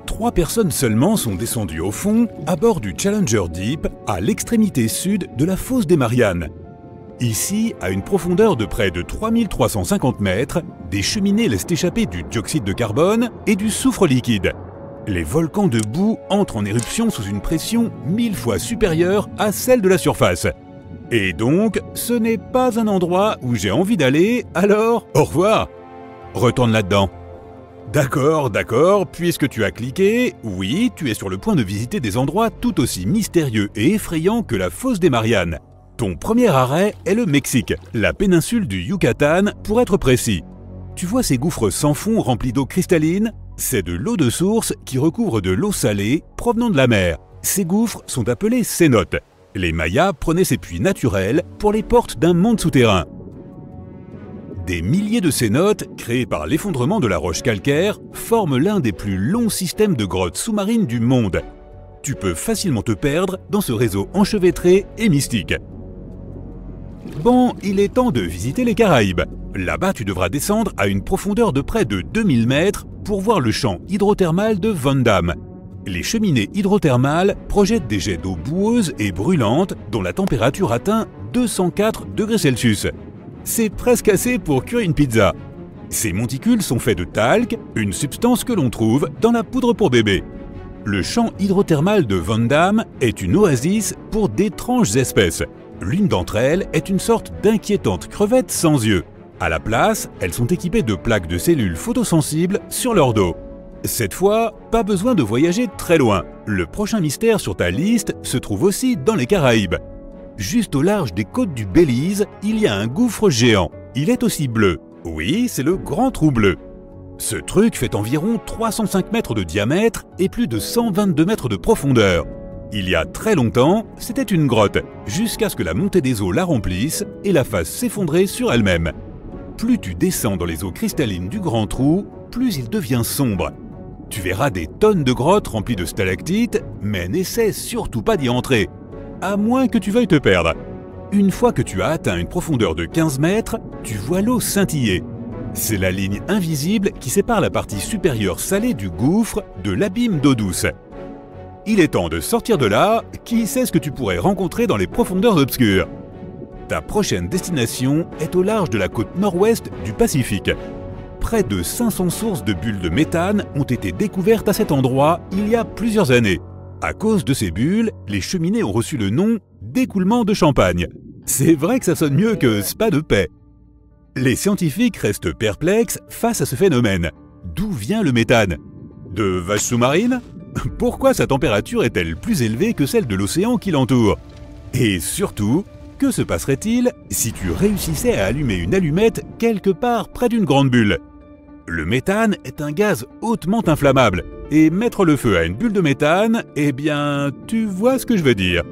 3 personnes seulement sont descendues au fond à bord du Challenger Deep à l'extrémité sud de la fosse des Mariannes. Ici, à une profondeur de près de 3350 mètres, des cheminées laissent échapper du dioxyde de carbone et du soufre liquide. Les volcans de boue entrent en éruption sous une pression 1000 fois supérieure à celle de la surface. Et donc, ce n'est pas un endroit où j'ai envie d'aller, alors au revoir. Retourne là-dedans. D'accord, puisque tu as cliqué, oui, tu es sur le point de visiter des endroits tout aussi mystérieux et effrayants que la fosse des Mariannes. Ton premier arrêt est le Mexique, la péninsule du Yucatan pour être précis. Tu vois ces gouffres sans fond remplis d'eau cristalline? C'est de l'eau de source qui recouvre de l'eau salée provenant de la mer. Ces gouffres sont appelés cénotes. Les Mayas prenaient ces puits naturels pour les portes d'un monde souterrain. Des milliers de cénotes, créés par l'effondrement de la roche calcaire, forment l'un des plus longs systèmes de grottes sous-marines du monde. Tu peux facilement te perdre dans ce réseau enchevêtré et mystique. Bon, il est temps de visiter les Caraïbes. Là-bas, tu devras descendre à une profondeur de près de 2000 mètres pour voir le champ hydrothermal de Van Damme. Les cheminées hydrothermales projettent des jets d'eau boueuse et brûlante dont la température atteint 204 degrés Celsius. C'est presque assez pour cuire une pizza. Ces monticules sont faits de talc, une substance que l'on trouve dans la poudre pour bébé. Le champ hydrothermal de Van Damme est une oasis pour d'étranges espèces. L'une d'entre elles est une sorte d'inquiétante crevette sans yeux. À la place, elles sont équipées de plaques de cellules photosensibles sur leur dos. Cette fois, pas besoin de voyager très loin. Le prochain mystère sur ta liste se trouve aussi dans les Caraïbes. Juste au large des côtes du Belize, il y a un gouffre géant. Il est aussi bleu. Oui, c'est le Grand Trou Bleu. Ce truc fait environ 305 mètres de diamètre et plus de 122 mètres de profondeur. Il y a très longtemps, c'était une grotte, jusqu'à ce que la montée des eaux la remplisse et la fasse s'effondrer sur elle-même. Plus tu descends dans les eaux cristallines du Grand Trou, plus il devient sombre. Tu verras des tonnes de grottes remplies de stalactites, mais n'essaie surtout pas d'y entrer, à moins que tu veuilles te perdre. Une fois que tu as atteint une profondeur de 15 mètres, tu vois l'eau scintiller. C'est la ligne invisible qui sépare la partie supérieure salée du gouffre de l'abîme d'eau douce. il est temps de sortir de là, qui sait ce que tu pourrais rencontrer dans les profondeurs obscures. Ta prochaine destination est au large de la côte nord-ouest du Pacifique. Près de 500 sources de bulles de méthane ont été découvertes à cet endroit il y a plusieurs années. À cause de ces bulles, les cheminées ont reçu le nom d'écoulement de champagne. C'est vrai que ça sonne mieux que spa de paix. Les scientifiques restent perplexes face à ce phénomène. D'où vient le méthane? De vaches sous-marines? Pourquoi sa température est-elle plus élevée que celle de l'océan qui l'entoure? Et surtout, que se passerait-il si tu réussissais à allumer une allumette quelque part près d'une grande bulle? Le méthane est un gaz hautement inflammable, et mettre le feu à une bulle de méthane, eh bien, tu vois ce que je veux dire.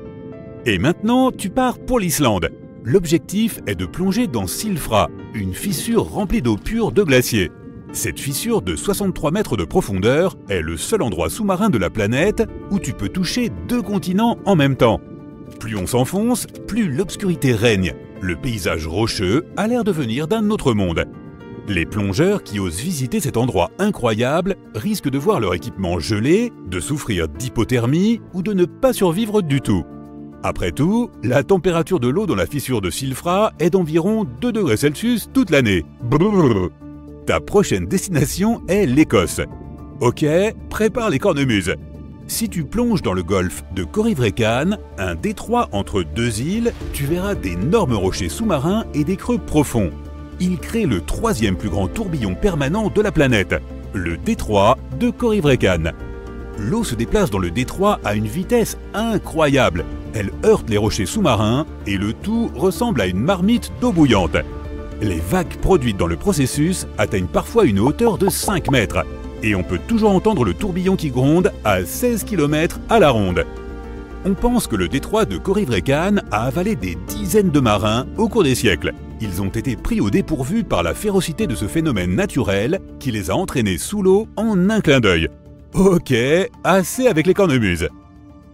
Et maintenant, tu pars pour l'Islande. L'objectif est de plonger dans Silfra, une fissure remplie d'eau pure de glacier. Cette fissure de 63 mètres de profondeur est le seul endroit sous-marin de la planète où tu peux toucher 2 continents en même temps. Plus on s'enfonce, plus l'obscurité règne. Le paysage rocheux a l'air de venir d'un autre monde. Les plongeurs qui osent visiter cet endroit incroyable risquent de voir leur équipement gelé, de souffrir d'hypothermie ou de ne pas survivre du tout. Après tout, la température de l'eau dans la fissure de Silfra est d'environ 2 degrés Celsius toute l'année. Ta prochaine destination est l'Écosse. Ok, prépare les cornemuses. Si tu plonges dans le golfe de Corryvreckan, un détroit entre 2 îles, tu verras d'énormes rochers sous-marins et des creux profonds. Ils créent le 3e plus grand tourbillon permanent de la planète, le détroit de Corryvreckan. L'eau se déplace dans le détroit à une vitesse incroyable. Elle heurte les rochers sous-marins et le tout ressemble à une marmite d'eau bouillante. Les vagues produites dans le processus atteignent parfois une hauteur de 5 mètres et on peut toujours entendre le tourbillon qui gronde à 16 km à la ronde. On pense que le détroit de Corryvreckan a avalé des dizaines de marins au cours des siècles. Ils ont été pris au dépourvu par la férocité de ce phénomène naturel qui les a entraînés sous l'eau en un clin d'œil. Ok, assez avec les cornemuses.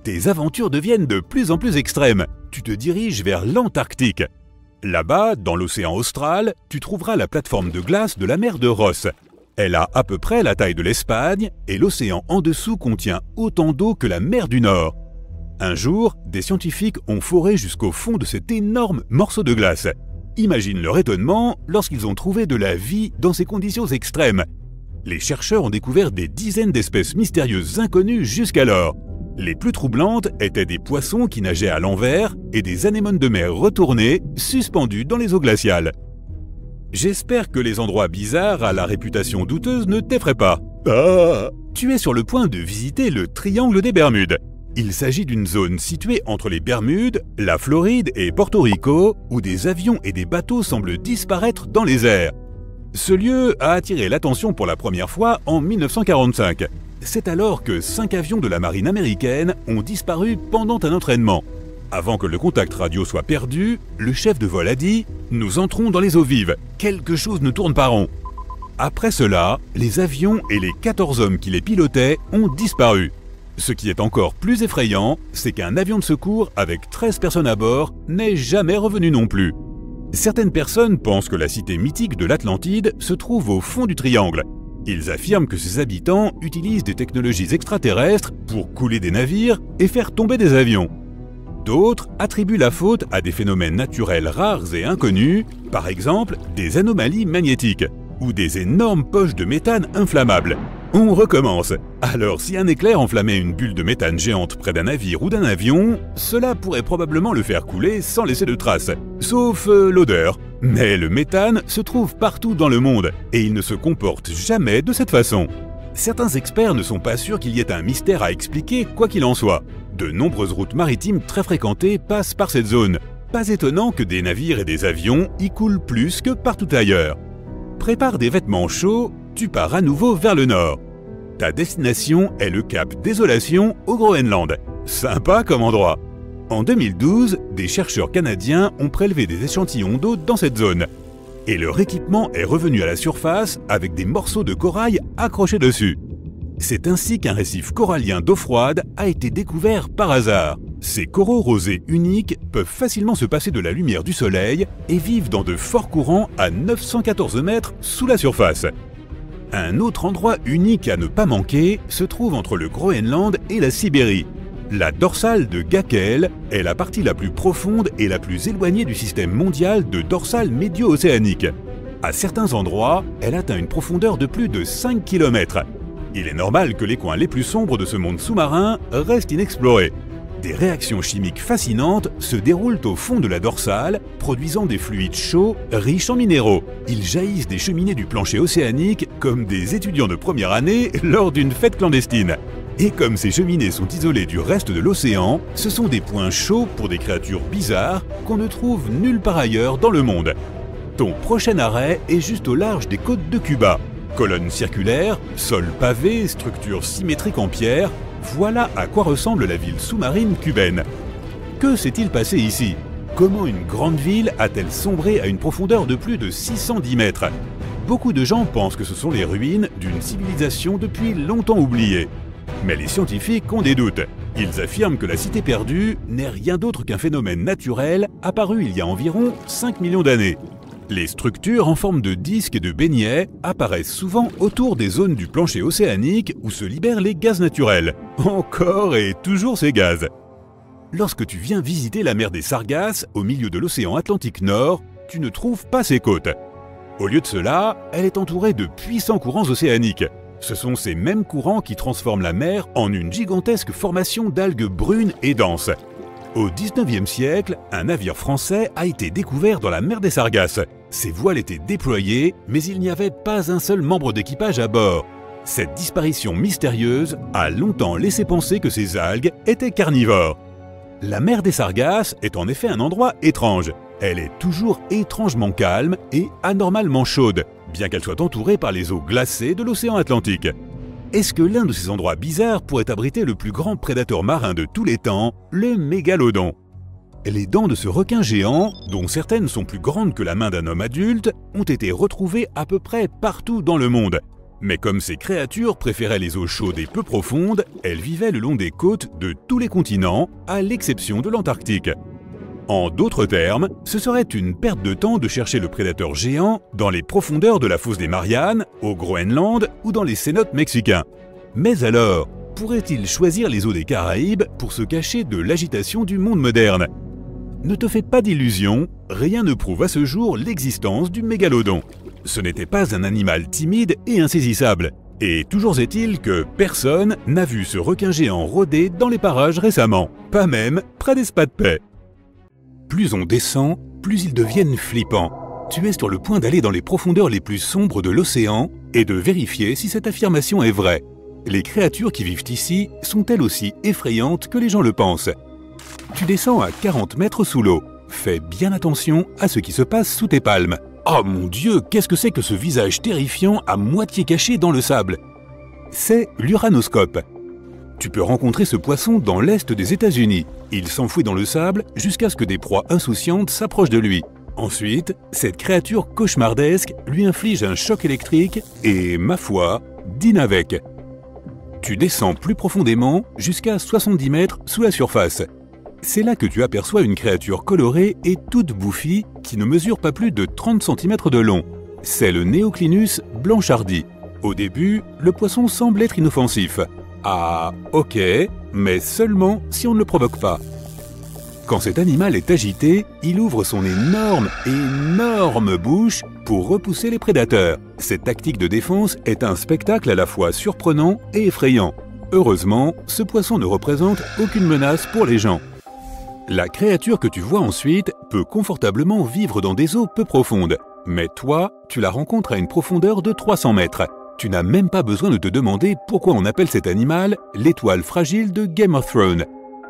Tes aventures deviennent de plus en plus extrêmes. Tu te diriges vers l'Antarctique. Là-bas, dans l'océan austral, tu trouveras la plateforme de glace de la mer de Ross. Elle a à peu près la taille de l'Espagne et l'océan en dessous contient autant d'eau que la mer du Nord. Un jour, des scientifiques ont foré jusqu'au fond de cet énorme morceau de glace. Imagine leur étonnement lorsqu'ils ont trouvé de la vie dans ces conditions extrêmes. Les chercheurs ont découvert des dizaines d'espèces mystérieuses inconnues jusqu'alors. Les plus troublantes étaient des poissons qui nageaient à l'envers et des anémones de mer retournées, suspendus dans les eaux glaciales. J'espère que les endroits bizarres à la réputation douteuse ne t'effraient pas. Ah, tu es sur le point de visiter le Triangle des Bermudes. Il s'agit d'une zone située entre les Bermudes, la Floride et Porto Rico, où des avions et des bateaux semblent disparaître dans les airs. Ce lieu a attiré l'attention pour la première fois en 1945. C'est alors que 5 avions de la marine américaine ont disparu pendant un entraînement. Avant que le contact radio soit perdu, le chef de vol a dit « Nous entrons dans les eaux vives, quelque chose ne tourne pas rond ». Après cela, les avions et les 14 hommes qui les pilotaient ont disparu. Ce qui est encore plus effrayant, c'est qu'un avion de secours avec 13 personnes à bord n'est jamais revenu non plus. Certaines personnes pensent que la cité mythique de l'Atlantide se trouve au fond du triangle. Ils affirment que ses habitants utilisent des technologies extraterrestres pour couler des navires et faire tomber des avions. D'autres attribuent la faute à des phénomènes naturels rares et inconnus, par exemple des anomalies magnétiques ou des énormes poches de méthane inflammables. On recommence. Alors si un éclair enflammait une bulle de méthane géante près d'un navire ou d'un avion, cela pourrait probablement le faire couler sans laisser de traces, sauf l'odeur. Mais le méthane se trouve partout dans le monde et il ne se comporte jamais de cette façon. Certains experts ne sont pas sûrs qu'il y ait un mystère à expliquer quoi qu'il en soit. De nombreuses routes maritimes très fréquentées passent par cette zone. Pas étonnant que des navires et des avions y coulent plus que partout ailleurs. Prépare des vêtements chauds, tu pars à nouveau vers le nord. Ta destination est le cap Désolation au Groenland. Sympa comme endroit. En 2012, des chercheurs canadiens ont prélevé des échantillons d'eau dans cette zone. Et leur équipement est revenu à la surface avec des morceaux de corail accrochés dessus. C'est ainsi qu'un récif corallien d'eau froide a été découvert par hasard. Ces coraux rosés uniques peuvent facilement se passer de la lumière du soleil et vivent dans de forts courants à 914 mètres sous la surface. Un autre endroit unique à ne pas manquer se trouve entre le Groenland et la Sibérie. La dorsale de Gäkel est la partie la plus profonde et la plus éloignée du système mondial de dorsales médio-océaniques. À certains endroits, elle atteint une profondeur de plus de 5 km. Il est normal que les coins les plus sombres de ce monde sous-marin restent inexplorés. Des réactions chimiques fascinantes se déroulent au fond de la dorsale, produisant des fluides chauds riches en minéraux. Ils jaillissent des cheminées du plancher océanique comme des étudiants de première année lors d'une fête clandestine. Et comme ces cheminées sont isolées du reste de l'océan, ce sont des points chauds pour des créatures bizarres qu'on ne trouve nulle part ailleurs dans le monde. Ton prochain arrêt est juste au large des côtes de Cuba. Colonnes circulaires, sol pavé, structures symétriques en pierre, voilà à quoi ressemble la ville sous-marine cubaine. Que s'est-il passé ici? Comment une grande ville a-t-elle sombré à une profondeur de plus de 610 mètres? Beaucoup de gens pensent que ce sont les ruines d'une civilisation depuis longtemps oubliée. Mais les scientifiques ont des doutes. Ils affirment que la cité perdue n'est rien d'autre qu'un phénomène naturel apparu il y a environ 5 millions d'années. Les structures en forme de disques et de beignets apparaissent souvent autour des zones du plancher océanique où se libèrent les gaz naturels. Encore et toujours ces gaz. Lorsque tu viens visiter la mer des Sargasses, au milieu de l'océan Atlantique Nord, tu ne trouves pas ses côtes. Au lieu de cela, elle est entourée de puissants courants océaniques. Ce sont ces mêmes courants qui transforment la mer en une gigantesque formation d'algues brunes et denses. Au XIXe siècle, un navire français a été découvert dans la mer des Sargasses. Ses voiles étaient déployées, mais il n'y avait pas un seul membre d'équipage à bord. Cette disparition mystérieuse a longtemps laissé penser que ces algues étaient carnivores. La mer des Sargasses est en effet un endroit étrange. Elle est toujours étrangement calme et anormalement chaude, bien qu'elle soit entourée par les eaux glacées de l'océan Atlantique. Est-ce que l'un de ces endroits bizarres pourrait abriter le plus grand prédateur marin de tous les temps, le mégalodon? Les dents de ce requin géant, dont certaines sont plus grandes que la main d'un homme adulte, ont été retrouvées à peu près partout dans le monde. Mais comme ces créatures préféraient les eaux chaudes et peu profondes, elles vivaient le long des côtes de tous les continents, à l'exception de l'Antarctique. En d'autres termes, ce serait une perte de temps de chercher le prédateur géant dans les profondeurs de la fosse des Mariannes, au Groenland ou dans les cénotes mexicains. Mais alors, pourrait-il choisir les eaux des Caraïbes pour se cacher de l'agitation du monde moderne? Ne te fais pas d'illusions, rien ne prouve à ce jour l'existence du mégalodon. Ce n'était pas un animal timide et insaisissable. Et toujours est-il que personne n'a vu ce requin géant rôder dans les parages récemment, pas même près des spas de paix. Plus on descend, plus ils deviennent flippants. Tu es sur le point d'aller dans les profondeurs les plus sombres de l'océan et de vérifier si cette affirmation est vraie. Les créatures qui vivent ici sont elles aussi effrayantes que les gens le pensent. Tu descends à 40 mètres sous l'eau. Fais bien attention à ce qui se passe sous tes palmes. Oh mon Dieu, qu'est-ce que c'est que ce visage terrifiant à moitié caché dans le sable? C'est l'uranoscope. Tu peux rencontrer ce poisson dans l'est des États-Unis. Il s'enfouit dans le sable jusqu'à ce que des proies insouciantes s'approchent de lui. Ensuite, cette créature cauchemardesque lui inflige un choc électrique et, ma foi, dîne avec. Tu descends plus profondément jusqu'à 70 mètres sous la surface. C'est là que tu aperçois une créature colorée et toute bouffie qui ne mesure pas plus de 30 cm de long. C'est le Neoclinus blanchardi. Au début, le poisson semble être inoffensif. Ah, ok, mais seulement si on ne le provoque pas. Quand cet animal est agité, il ouvre son énorme bouche pour repousser les prédateurs. Cette tactique de défense est un spectacle à la fois surprenant et effrayant. Heureusement, ce poisson ne représente aucune menace pour les gens. La créature que tu vois ensuite peut confortablement vivre dans des eaux peu profondes. Mais toi, tu la rencontres à une profondeur de 300 mètres. Tu n'as même pas besoin de te demander pourquoi on appelle cet animal l'étoile fragile de Game of Thrones.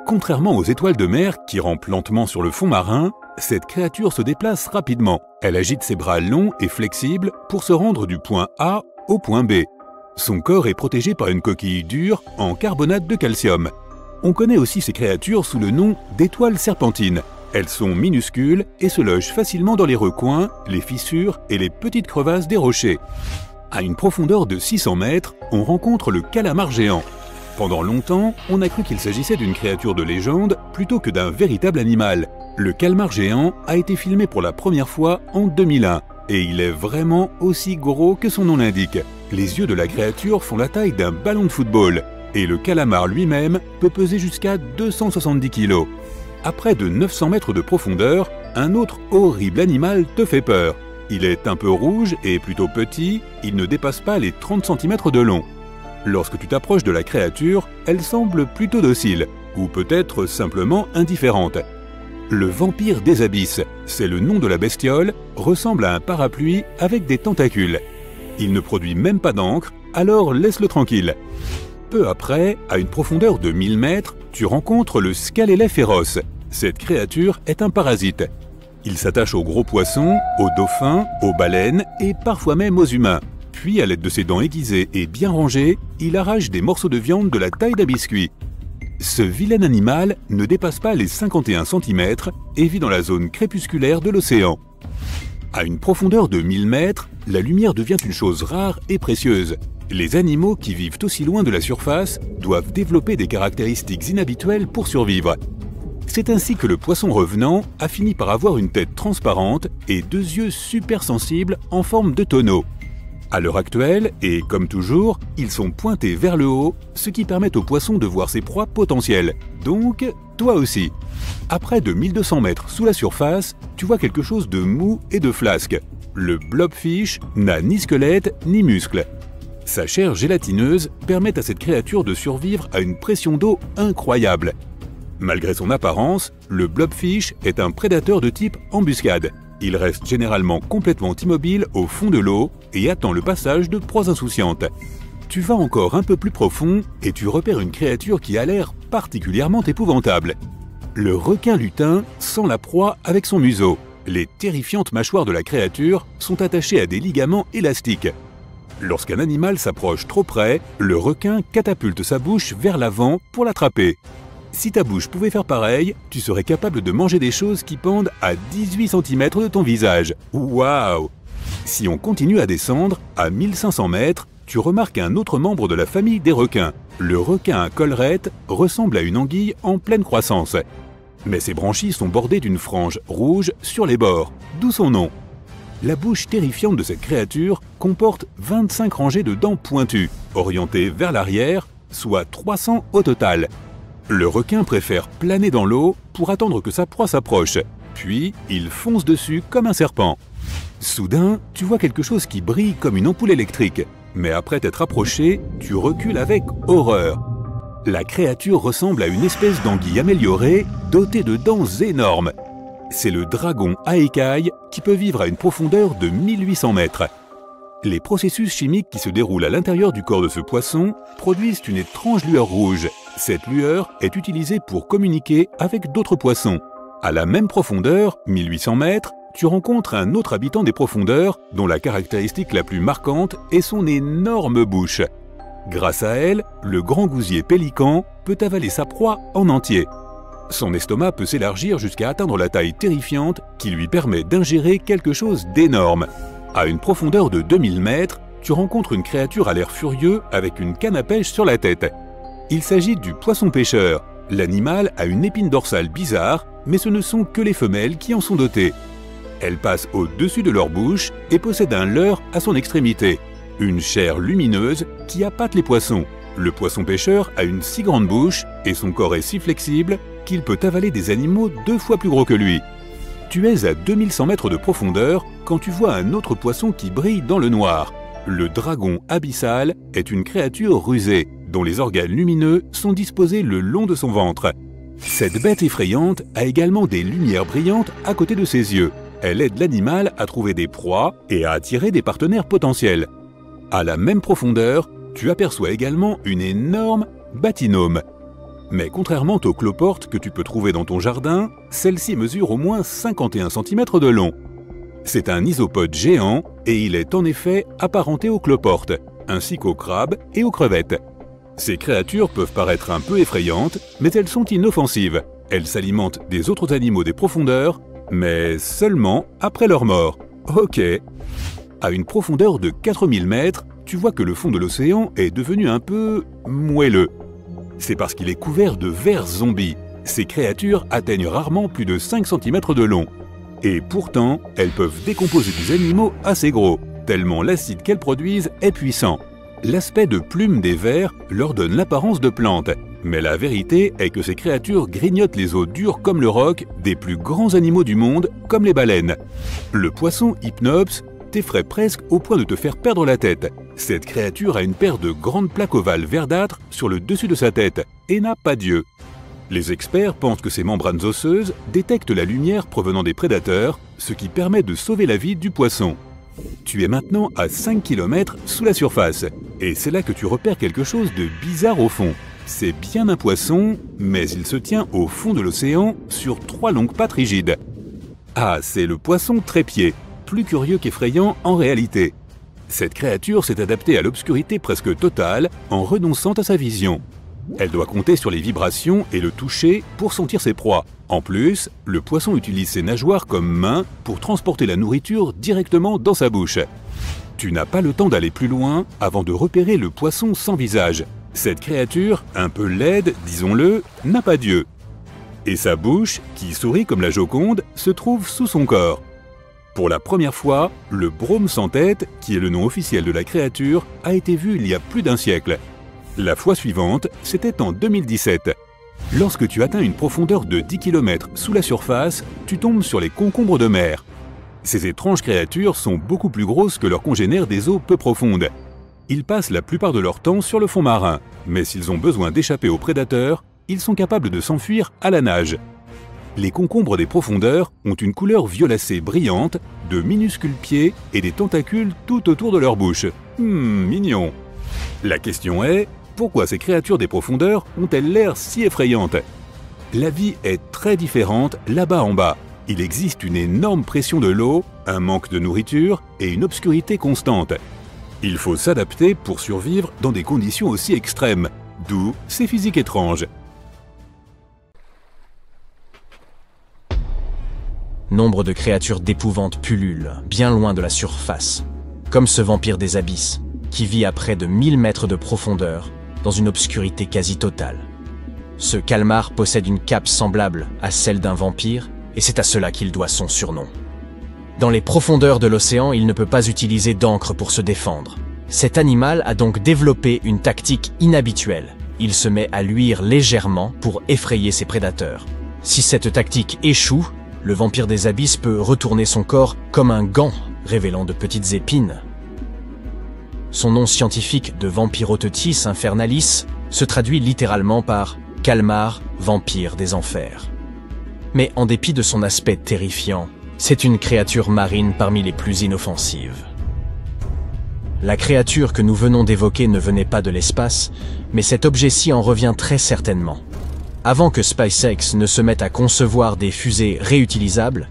Contrairement aux étoiles de mer qui rampent lentement sur le fond marin, cette créature se déplace rapidement. Elle agite ses bras longs et flexibles pour se rendre du point A au point B. Son corps est protégé par une coquille dure en carbonate de calcium. On connaît aussi ces créatures sous le nom d'étoiles serpentines. Elles sont minuscules et se logent facilement dans les recoins, les fissures et les petites crevasses des rochers. À une profondeur de 600 mètres, on rencontre le calamar géant. Pendant longtemps, on a cru qu'il s'agissait d'une créature de légende plutôt que d'un véritable animal. Le calmar géant a été filmé pour la première fois en 2001. Et il est vraiment aussi gros que son nom l'indique. Les yeux de la créature font la taille d'un ballon de football. Et le calamar lui-même peut peser jusqu'à 270 kg. À près de 900 mètres de profondeur, un autre horrible animal te fait peur. Il est un peu rouge et plutôt petit, il ne dépasse pas les 30 cm de long. Lorsque tu t'approches de la créature, elle semble plutôt docile, ou peut-être simplement indifférente. Le vampire des abysses, c'est le nom de la bestiole, ressemble à un parapluie avec des tentacules. Il ne produit même pas d'encre, alors laisse-le tranquille. Peu après, à une profondeur de 1000 mètres, tu rencontres le Scalélet féroce. Cette créature est un parasite. Il s'attache aux gros poissons, aux dauphins, aux baleines et parfois même aux humains. Puis, à l'aide de ses dents aiguisées et bien rangées, il arrache des morceaux de viande de la taille d'un biscuit. Ce vilain animal ne dépasse pas les 51 cm et vit dans la zone crépusculaire de l'océan. À une profondeur de 1000 mètres, la lumière devient une chose rare et précieuse. Les animaux qui vivent aussi loin de la surface doivent développer des caractéristiques inhabituelles pour survivre. C'est ainsi que le poisson revenant a fini par avoir une tête transparente et deux yeux super sensibles en forme de tonneau. À l'heure actuelle, et comme toujours, ils sont pointés vers le haut, ce qui permet au poisson de voir ses proies potentielles. Donc, toi aussi. À près de 1200 mètres sous la surface, tu vois quelque chose de mou et de flasque. Le blobfish n'a ni squelette ni muscles. Sa chair gélatineuse permet à cette créature de survivre à une pression d'eau incroyable. Malgré son apparence, le blobfish est un prédateur de type embuscade. Il reste généralement complètement immobile au fond de l'eau et attend le passage de proies insouciantes. Tu vas encore un peu plus profond et tu repères une créature qui a l'air particulièrement épouvantable. Le requin lutin sent la proie avec son museau. Les terrifiantes mâchoires de la créature sont attachées à des ligaments élastiques. Lorsqu'un animal s'approche trop près, le requin catapulte sa bouche vers l'avant pour l'attraper. Si ta bouche pouvait faire pareil, tu serais capable de manger des choses qui pendent à 18 cm de ton visage. Waouh! Si on continue à descendre, à 1500 mètres, tu remarques un autre membre de la famille des requins. Le requin à collerette ressemble à une anguille en pleine croissance. Mais ses branchies sont bordées d'une frange rouge sur les bords, d'où son nom. La bouche terrifiante de cette créature comporte 25 rangées de dents pointues, orientées vers l'arrière, soit 300 au total. Le requin préfère planer dans l'eau pour attendre que sa proie s'approche, puis il fonce dessus comme un serpent. Soudain, tu vois quelque chose qui brille comme une ampoule électrique, mais après t'être approché, tu recules avec horreur. La créature ressemble à une espèce d'anguille améliorée, dotée de dents énormes. C'est le dragon à écailles qui peut vivre à une profondeur de 1800 mètres. Les processus chimiques qui se déroulent à l'intérieur du corps de ce poisson produisent une étrange lueur rouge. Cette lueur est utilisée pour communiquer avec d'autres poissons. À la même profondeur, 1800 mètres, tu rencontres un autre habitant des profondeurs dont la caractéristique la plus marquante est son énorme bouche. Grâce à elle, le grand gousier pélican peut avaler sa proie en entier. Son estomac peut s'élargir jusqu'à atteindre la taille terrifiante qui lui permet d'ingérer quelque chose d'énorme. À une profondeur de 2000 mètres, tu rencontres une créature à l'air furieux avec une canne à pêche sur la tête. Il s'agit du poisson-pêcheur. L'animal a une épine dorsale bizarre, mais ce ne sont que les femelles qui en sont dotées. Elles passent au-dessus de leur bouche et possèdent un leurre à son extrémité, une chair lumineuse qui appâte les poissons. Le poisson-pêcheur a une si grande bouche et son corps est si flexible qu'il peut avaler des animaux 2 fois plus gros que lui. Tu es à 2100 mètres de profondeur quand tu vois un autre poisson qui brille dans le noir. Le dragon abyssal est une créature rusée, dont les organes lumineux sont disposés le long de son ventre. Cette bête effrayante a également des lumières brillantes à côté de ses yeux. Elle aide l'animal à trouver des proies et à attirer des partenaires potentiels. À la même profondeur, tu aperçois également une énorme batynome. Mais contrairement aux cloportes que tu peux trouver dans ton jardin, celle-ci mesure au moins 51 cm de long. C'est un isopode géant et il est en effet apparenté aux cloportes, ainsi qu'aux crabes et aux crevettes. Ces créatures peuvent paraître un peu effrayantes, mais elles sont inoffensives. Elles s'alimentent des autres animaux des profondeurs, mais seulement après leur mort. Ok. À une profondeur de 4000 mètres, tu vois que le fond de l'océan est devenu un peu moelleux. C'est parce qu'il est couvert de vers zombies. Ces créatures atteignent rarement plus de 5 cm de long. Et pourtant, elles peuvent décomposer des animaux assez gros, tellement l'acide qu'elles produisent est puissant. L'aspect de plumes des vers leur donne l'apparence de plantes, mais la vérité est que ces créatures grignotent les os durs comme le roc des plus grands animaux du monde, comme les baleines. Le poisson Hypnops t'effraie presque au point de te faire perdre la tête. Cette créature a une paire de grandes plaques ovales verdâtres sur le dessus de sa tête et n'a pas d'yeux. Les experts pensent que ces membranes osseuses détectent la lumière provenant des prédateurs, ce qui permet de sauver la vie du poisson. Tu es maintenant à 5 km sous la surface, et c'est là que tu repères quelque chose de bizarre au fond. C'est bien un poisson, mais il se tient au fond de l'océan sur 3 longues pattes rigides. Ah, c'est le poisson trépied, plus curieux qu'effrayant en réalité. Cette créature s'est adaptée à l'obscurité presque totale en renonçant à sa vision. Elle doit compter sur les vibrations et le toucher pour sentir ses proies. En plus, le poisson utilise ses nageoires comme mains pour transporter la nourriture directement dans sa bouche. Tu n'as pas le temps d'aller plus loin avant de repérer le poisson sans visage. Cette créature, un peu laide, disons-le, n'a pas d'yeux. Et sa bouche, qui sourit comme la Joconde, se trouve sous son corps. Pour la première fois, le brome sans tête, qui est le nom officiel de la créature, a été vu il y a plus d'1 siècle. La fois suivante, c'était en 2017. Lorsque tu atteins une profondeur de 10 km sous la surface, tu tombes sur les concombres de mer. Ces étranges créatures sont beaucoup plus grosses que leurs congénères des eaux peu profondes. Ils passent la plupart de leur temps sur le fond marin, mais s'ils ont besoin d'échapper aux prédateurs, ils sont capables de s'enfuir à la nage. Les concombres des profondeurs ont une couleur violacée brillante, de minuscules pieds et des tentacules tout autour de leur bouche. Mignon. La question est, pourquoi ces créatures des profondeurs ont-elles l'air si effrayantes? La vie est très différente là-bas en bas. Il existe une énorme pression de l'eau, un manque de nourriture et une obscurité constante. Il faut s'adapter pour survivre dans des conditions aussi extrêmes, d'où ces physiques étranges. Nombre de créatures d'épouvante pullulent, bien loin de la surface, comme ce vampire des abysses, qui vit à près de 1000 mètres de profondeur, dans une obscurité quasi totale. Ce calmar possède une cape semblable à celle d'un vampire, et c'est à cela qu'il doit son surnom. Dans les profondeurs de l'océan, il ne peut pas utiliser d'encre pour se défendre. Cet animal a donc développé une tactique inhabituelle. Il se met à luire légèrement pour effrayer ses prédateurs. Si cette tactique échoue, le vampire des abysses peut retourner son corps comme un gant, révélant de petites épines. Son nom scientifique de Vampirotetis infernalis se traduit littéralement par « calmar, vampire des enfers ». Mais en dépit de son aspect terrifiant, c'est une créature marine parmi les plus inoffensives. La créature que nous venons d'évoquer ne venait pas de l'espace, mais cet objet-ci en revient très certainement. Avant que SpaceX ne se mette à concevoir des fusées réutilisables,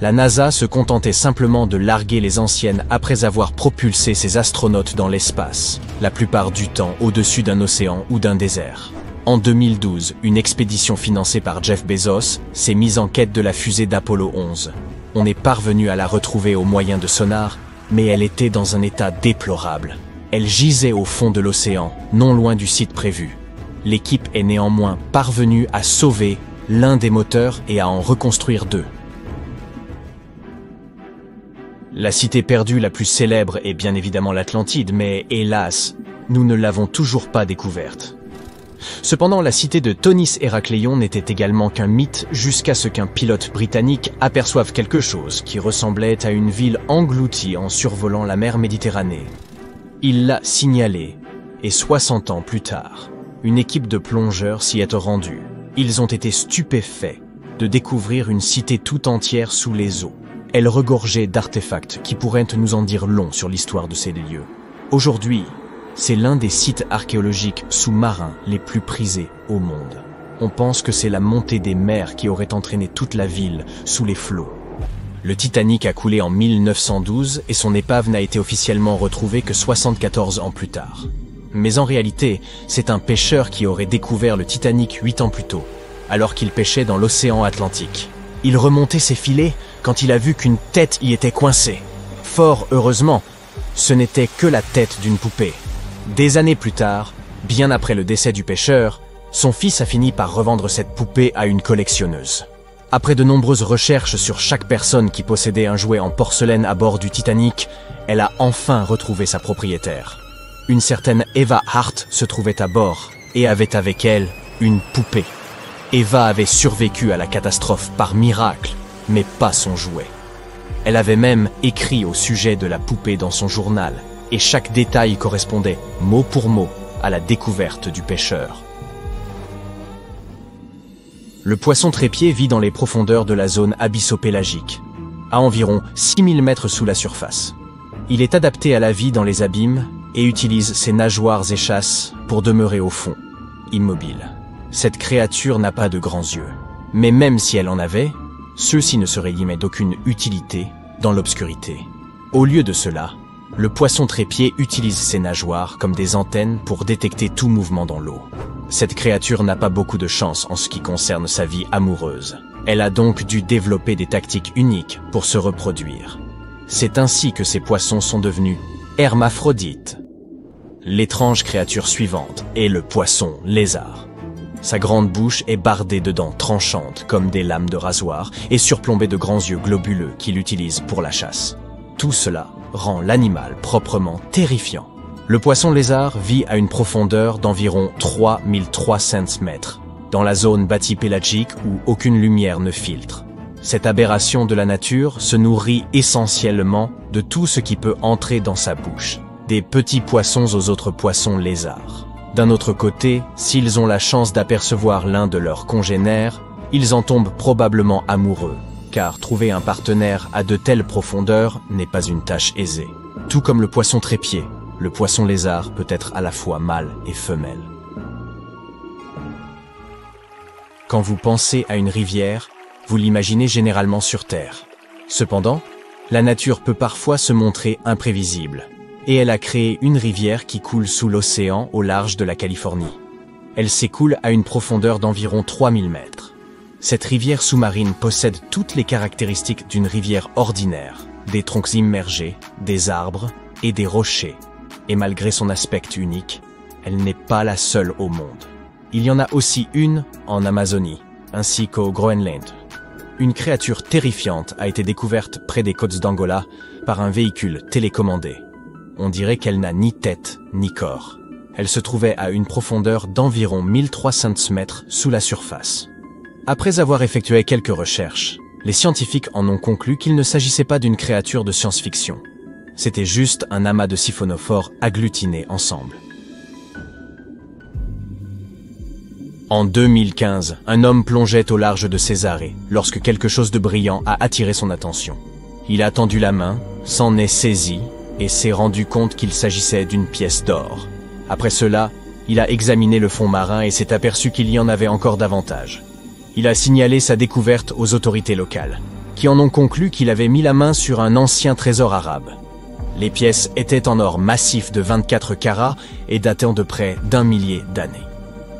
la NASA se contentait simplement de larguer les anciennes après avoir propulsé ses astronautes dans l'espace, la plupart du temps au-dessus d'un océan ou d'un désert. En 2012, une expédition financée par Jeff Bezos s'est mise en quête de la fusée d'Apollo 11. On est parvenu à la retrouver au moyen de sonar, mais elle était dans un état déplorable. Elle gisait au fond de l'océan, non loin du site prévu. L'équipe est néanmoins parvenue à sauver l'un des moteurs et à en reconstruire 2. La cité perdue la plus célèbre est bien évidemment l'Atlantide, mais hélas, nous ne l'avons toujours pas découverte. Cependant, la cité de Thonis Héracléon n'était également qu'un mythe jusqu'à ce qu'un pilote britannique aperçoive quelque chose qui ressemblait à une ville engloutie en survolant la mer Méditerranée. Il l'a signalé, et 60 ans plus tard, une équipe de plongeurs s'y est rendue. Ils ont été stupéfaits de découvrir une cité tout entière sous les eaux. Elle regorgeait d'artefacts qui pourraient nous en dire long sur l'histoire de ces lieux. Aujourd'hui, c'est l'un des sites archéologiques sous-marins les plus prisés au monde. On pense que c'est la montée des mers qui aurait entraîné toute la ville sous les flots. Le Titanic a coulé en 1912 et son épave n'a été officiellement retrouvée que 74 ans plus tard. Mais en réalité, c'est un pêcheur qui aurait découvert le Titanic 8 ans plus tôt, alors qu'il pêchait dans l'océan Atlantique. Il remontait ses filets quand il a vu qu'une tête y était coincée. Fort heureusement, ce n'était que la tête d'une poupée. Des années plus tard, bien après le décès du pêcheur, son fils a fini par revendre cette poupée à une collectionneuse. Après de nombreuses recherches sur chaque personne qui possédait un jouet en porcelaine à bord du Titanic, elle a enfin retrouvé sa propriétaire. Une certaine Eva Hart se trouvait à bord et avait avec elle une poupée. Eva avait survécu à la catastrophe par miracle, mais pas son jouet. Elle avait même écrit au sujet de la poupée dans son journal, et chaque détail correspondait mot pour mot à la découverte du pêcheur. Le poisson trépied vit dans les profondeurs de la zone abyssopélagique, à environ 6000 mètres sous la surface. Il est adapté à la vie dans les abîmes et utilise ses nageoires et chasses pour demeurer au fond, immobile. Cette créature n'a pas de grands yeux, mais même si elle en avait, ceux-ci ne seraient guillemets d'aucune utilité dans l'obscurité. Au lieu de cela, le poisson trépied utilise ses nageoires comme des antennes pour détecter tout mouvement dans l'eau. Cette créature n'a pas beaucoup de chance en ce qui concerne sa vie amoureuse. Elle a donc dû développer des tactiques uniques pour se reproduire. C'est ainsi que ces poissons sont devenus hermaphrodites. L'étrange créature suivante est le poisson lézard. Sa grande bouche est bardée de dents tranchantes comme des lames de rasoir et surplombée de grands yeux globuleux qu'il utilise pour la chasse. Tout cela rend l'animal proprement terrifiant. Le poisson lézard vit à une profondeur d'environ 3300 mètres, dans la zone bathypélagique où aucune lumière ne filtre. Cette aberration de la nature se nourrit essentiellement de tout ce qui peut entrer dans sa bouche, des petits poissons aux autres poissons lézards. D'un autre côté, s'ils ont la chance d'apercevoir l'un de leurs congénères, ils en tombent probablement amoureux, car trouver un partenaire à de telles profondeurs n'est pas une tâche aisée. Tout comme le poisson trépied, le poisson lézard peut être à la fois mâle et femelle. Quand vous pensez à une rivière, vous l'imaginez généralement sur Terre. Cependant, la nature peut parfois se montrer imprévisible, et elle a créé une rivière qui coule sous l'océan au large de la Californie. Elle s'écoule à une profondeur d'environ 3000 mètres. Cette rivière sous-marine possède toutes les caractéristiques d'une rivière ordinaire, des troncs immergés, des arbres et des rochers. Et malgré son aspect unique, elle n'est pas la seule au monde. Il y en a aussi une en Amazonie, ainsi qu'au Groenland. Une créature terrifiante a été découverte près des côtes d'Angola par un véhicule télécommandé. On dirait qu'elle n'a ni tête ni corps. Elle se trouvait à une profondeur d'environ 1300 mètres sous la surface. Après avoir effectué quelques recherches, les scientifiques en ont conclu qu'il ne s'agissait pas d'une créature de science-fiction. C'était juste un amas de siphonophores agglutinés ensemble. En 2015, un homme plongeait au large de Césarée lorsque quelque chose de brillant a attiré son attention. Il a tendu la main, s'en est saisi et s'est rendu compte qu'il s'agissait d'une pièce d'or. Après cela, il a examiné le fond marin et s'est aperçu qu'il y en avait encore davantage. Il a signalé sa découverte aux autorités locales, qui en ont conclu qu'il avait mis la main sur un ancien trésor arabe. Les pièces étaient en or massif de 24 carats et datant de près d'1 millier d'années.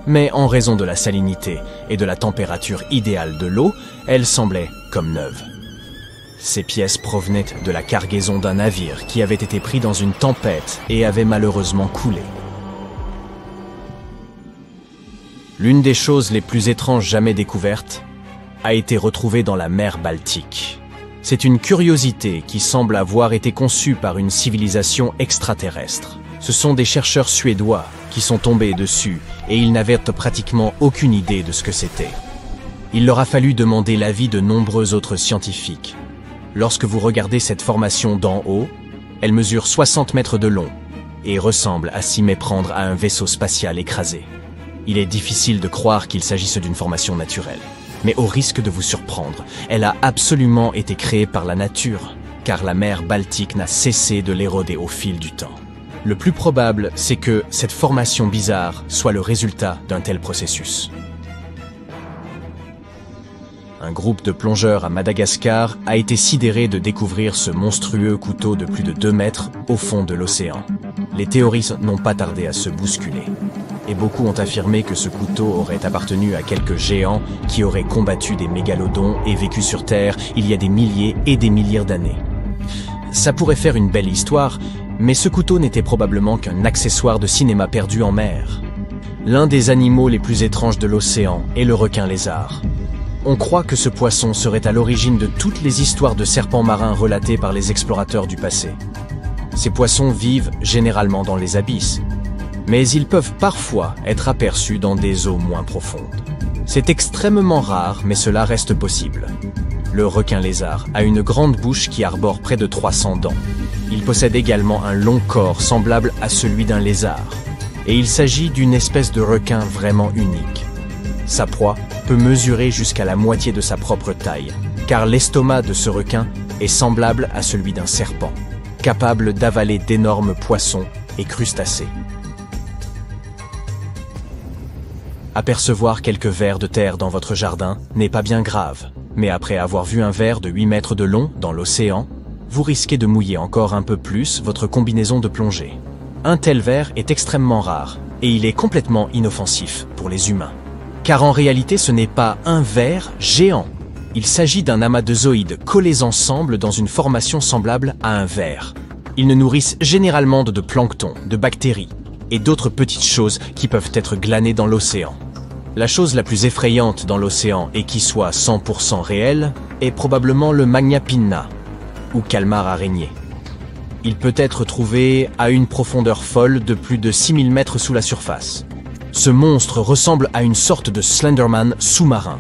Mais en raison de la salinité et de la température idéale de l'eau, elles semblaient comme neuves. Ces pièces provenaient de la cargaison d'un navire qui avait été pris dans une tempête et avait malheureusement coulé. L'une des choses les plus étranges jamais découvertes a été retrouvée dans la mer Baltique. C'est une curiosité qui semble avoir été conçue par une civilisation extraterrestre. Ce sont des chercheurs suédois qui sont tombés dessus et ils n'avaient pratiquement aucune idée de ce que c'était. Il leur a fallu demander l'avis de nombreux autres scientifiques. Lorsque vous regardez cette formation d'en haut, elle mesure 60 mètres de long et ressemble à s'y méprendre à un vaisseau spatial écrasé. Il est difficile de croire qu'il s'agisse d'une formation naturelle. Mais au risque de vous surprendre, elle a absolument été créée par la nature, car la mer Baltique n'a cessé de l'éroder au fil du temps. Le plus probable, c'est que cette formation bizarre soit le résultat d'un tel processus. Un groupe de plongeurs à Madagascar a été sidéré de découvrir ce monstrueux couteau de plus de 2 mètres au fond de l'océan. Les théories n'ont pas tardé à se bousculer. Et beaucoup ont affirmé que ce couteau aurait appartenu à quelques géants qui auraient combattu des mégalodons et vécu sur Terre il y a des milliers et des milliers d'années. Ça pourrait faire une belle histoire, mais ce couteau n'était probablement qu'un accessoire de cinéma perdu en mer. L'un des animaux les plus étranges de l'océan est le requin lézard. On croit que ce poisson serait à l'origine de toutes les histoires de serpents marins relatées par les explorateurs du passé. Ces poissons vivent généralement dans les abysses, mais ils peuvent parfois être aperçus dans des eaux moins profondes. C'est extrêmement rare, mais cela reste possible. Le requin lézard a une grande bouche qui arbore près de 300 dents. Il possède également un long corps semblable à celui d'un lézard, et il s'agit d'une espèce de requin vraiment unique. Sa proie peut mesurer jusqu'à la moitié de sa propre taille, car l'estomac de ce requin est semblable à celui d'un serpent, capable d'avaler d'énormes poissons et crustacés. Apercevoir quelques vers de terre dans votre jardin n'est pas bien grave, mais après avoir vu un ver de 8 mètres de long dans l'océan, vous risquez de mouiller encore un peu plus votre combinaison de plongée. Un tel ver est extrêmement rare, et il est complètement inoffensif pour les humains. Car en réalité ce n'est pas un ver géant. Il s'agit d'un amas de zooïdes collés ensemble dans une formation semblable à un ver. Ils ne nourrissent généralement de plancton, de bactéries, et d'autres petites choses qui peuvent être glanées dans l'océan. La chose la plus effrayante dans l'océan et qui soit 100% réelle est probablement le Magna Pinna, ou calmar araignée. Il peut être trouvé à une profondeur folle de plus de 6000 mètres sous la surface. Ce monstre ressemble à une sorte de Slenderman sous-marin,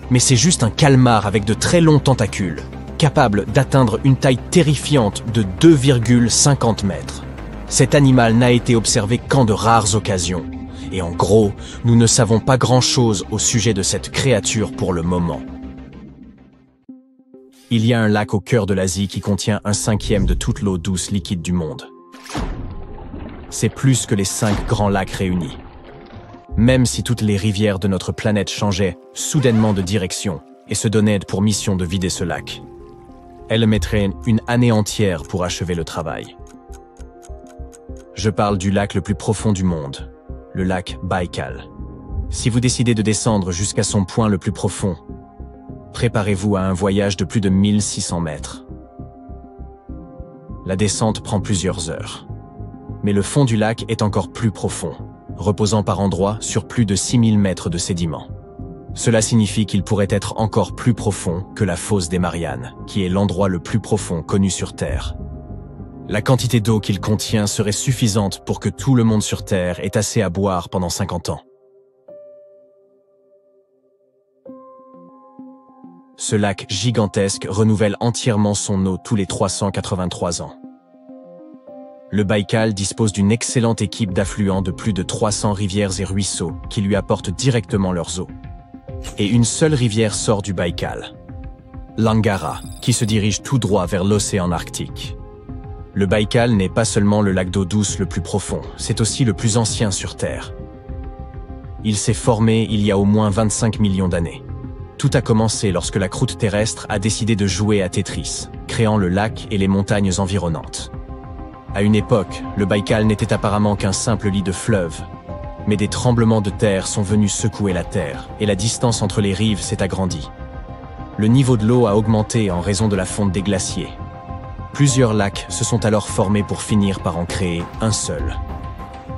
mais c'est juste un calmar avec de très longs tentacules, capable d'atteindre une taille terrifiante de 2,50 mètres. Cet animal n'a été observé qu'en de rares occasions. Et en gros, nous ne savons pas grand-chose au sujet de cette créature pour le moment. Il y a un lac au cœur de l'Asie qui contient 1/5 de toute l'eau douce liquide du monde. C'est plus que les 5 grands lacs réunis. Même si toutes les rivières de notre planète changeaient soudainement de direction et se donnaient pour mission de vider ce lac, elles mettraient une année entière pour achever le travail. Je parle du lac le plus profond du monde, le lac Baïkal. Si vous décidez de descendre jusqu'à son point le plus profond, préparez-vous à un voyage de plus de 1600 mètres. La descente prend plusieurs heures. Mais le fond du lac est encore plus profond, reposant par endroits sur plus de 6000 mètres de sédiments. Cela signifie qu'il pourrait être encore plus profond que la fosse des Mariannes, qui est l'endroit le plus profond connu sur Terre. La quantité d'eau qu'il contient serait suffisante pour que tout le monde sur Terre ait assez à boire pendant 50 ans. Ce lac gigantesque renouvelle entièrement son eau tous les 383 ans. Le Baïkal dispose d'une excellente équipe d'affluents de plus de 300 rivières et ruisseaux qui lui apportent directement leurs eaux. Et une seule rivière sort du Baïkal, l'Angara, qui se dirige tout droit vers l'océan Arctique. Le Baïkal n'est pas seulement le lac d'eau douce le plus profond, c'est aussi le plus ancien sur Terre. Il s'est formé il y a au moins 25 millions d'années. Tout a commencé lorsque la croûte terrestre a décidé de jouer à Tetris, créant le lac et les montagnes environnantes. À une époque, le Baïkal n'était apparemment qu'un simple lit de fleuve, mais des tremblements de terre sont venus secouer la terre, et la distance entre les rives s'est agrandie. Le niveau de l'eau a augmenté en raison de la fonte des glaciers. Plusieurs lacs se sont alors formés pour finir par en créer un seul.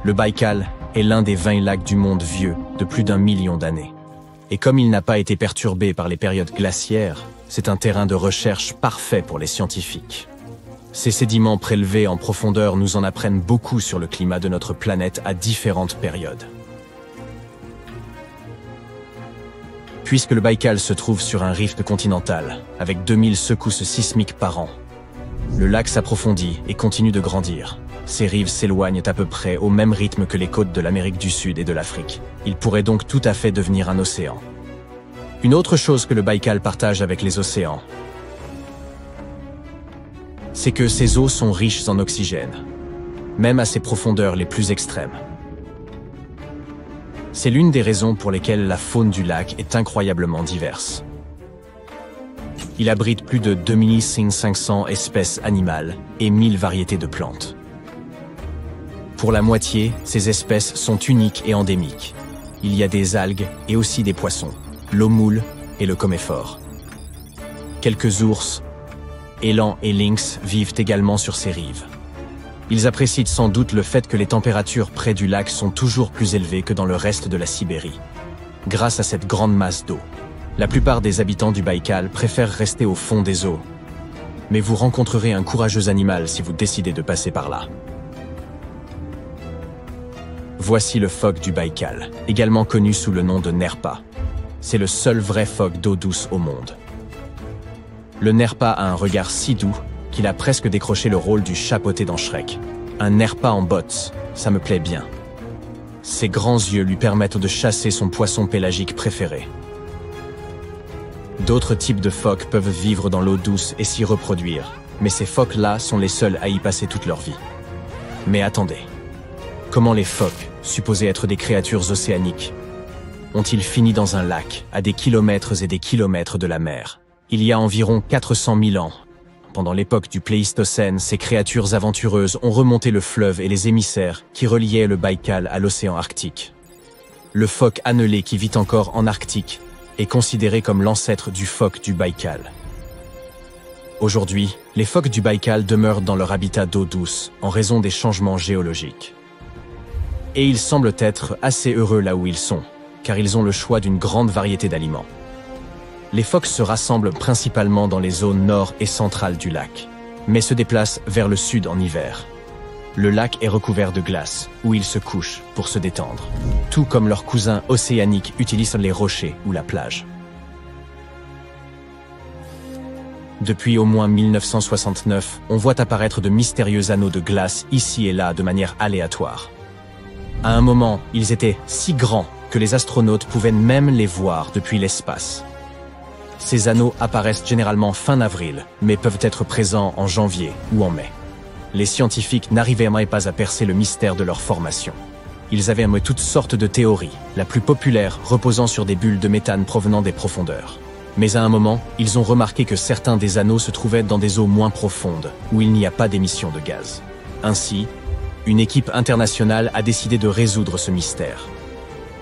Le Baïkal est l'un des 20 lacs du monde vieux de plus d'1 million d'années. Et comme il n'a pas été perturbé par les périodes glaciaires, c'est un terrain de recherche parfait pour les scientifiques. Ces sédiments prélevés en profondeur nous en apprennent beaucoup sur le climat de notre planète à différentes périodes. Puisque le Baïkal se trouve sur un rift continental, avec 2000 secousses sismiques par an, le lac s'approfondit et continue de grandir. Ses rives s'éloignent à peu près au même rythme que les côtes de l'Amérique du Sud et de l'Afrique. Il pourrait donc tout à fait devenir un océan. Une autre chose que le Baïkal partage avec les océans, c'est que ses eaux sont riches en oxygène, même à ses profondeurs les plus extrêmes. C'est l'une des raisons pour lesquelles la faune du lac est incroyablement diverse. Il abrite plus de 2500 espèces animales et 1000 variétés de plantes. Pour la moitié, ces espèces sont uniques et endémiques. Il y a des algues et aussi des poissons, l'eau moule et le coméphore. Quelques ours, élans et lynx vivent également sur ces rives. Ils apprécient sans doute le fait que les températures près du lac sont toujours plus élevées que dans le reste de la Sibérie. Grâce à cette grande masse d'eau, La plupart des habitants du Baïkal préfèrent rester au fond des eaux. Mais vous rencontrerez un courageux animal si vous décidez de passer par là. Voici le phoque du Baïkal, également connu sous le nom de Nerpa. C'est le seul vrai phoque d'eau douce au monde. Le Nerpa a un regard si doux qu'il a presque décroché le rôle du chapeauté dans Shrek. Un Nerpa en bottes, ça me plaît bien. Ses grands yeux lui permettent de chasser son poisson pélagique préféré. D'autres types de phoques peuvent vivre dans l'eau douce et s'y reproduire, mais ces phoques-là sont les seuls à y passer toute leur vie. Mais attendez, comment les phoques, supposés être des créatures océaniques, ont-ils fini dans un lac, à des kilomètres et des kilomètres de la mer? Il y a environ 400 000 ans, pendant l'époque du Pléistocène, ces créatures aventureuses ont remonté le fleuve et les émissaires qui reliaient le Baïkal à l'océan Arctique. Le phoque annelé qui vit encore en Arctique est considéré comme l'ancêtre du phoque du Baïkal. Aujourd'hui, les phoques du Baïkal demeurent dans leur habitat d'eau douce en raison des changements géologiques. Et ils semblent être assez heureux là où ils sont, car ils ont le choix d'une grande variété d'aliments. Les phoques se rassemblent principalement dans les zones nord et centrales du lac, mais se déplacent vers le sud en hiver. Le lac est recouvert de glace, où ils se couchent pour se détendre. Tout comme leurs cousins océaniques utilisent les rochers ou la plage. Depuis au moins 1969, on voit apparaître de mystérieux anneaux de glace ici et là de manière aléatoire. À un moment, ils étaient si grands que les astronautes pouvaient même les voir depuis l'espace. Ces anneaux apparaissent généralement fin avril, mais peuvent être présents en janvier ou en mai. Les scientifiques n'arrivaient pas à percer le mystère de leur formation. Ils avaient toutes sortes de théories, la plus populaire reposant sur des bulles de méthane provenant des profondeurs. Mais à un moment, ils ont remarqué que certains des anneaux se trouvaient dans des eaux moins profondes, où il n'y a pas d'émission de gaz. Ainsi, une équipe internationale a décidé de résoudre ce mystère.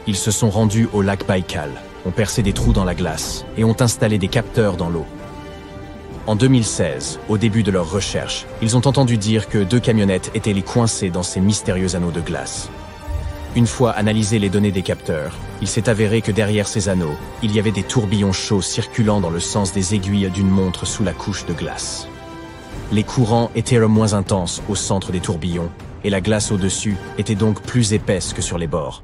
Ils se sont rendus au lac Baïkal, ont percé des trous dans la glace et ont installé des capteurs dans l'eau. En 2016, au début de leurs recherches, ils ont entendu dire que 2 camionnettes étaient coincées dans ces mystérieux anneaux de glace. Une fois analysées les données des capteurs, il s'est avéré que derrière ces anneaux, il y avait des tourbillons chauds circulant dans le sens des aiguilles d'une montre sous la couche de glace. Les courants étaient le moins intenses au centre des tourbillons, et la glace au-dessus était donc plus épaisse que sur les bords.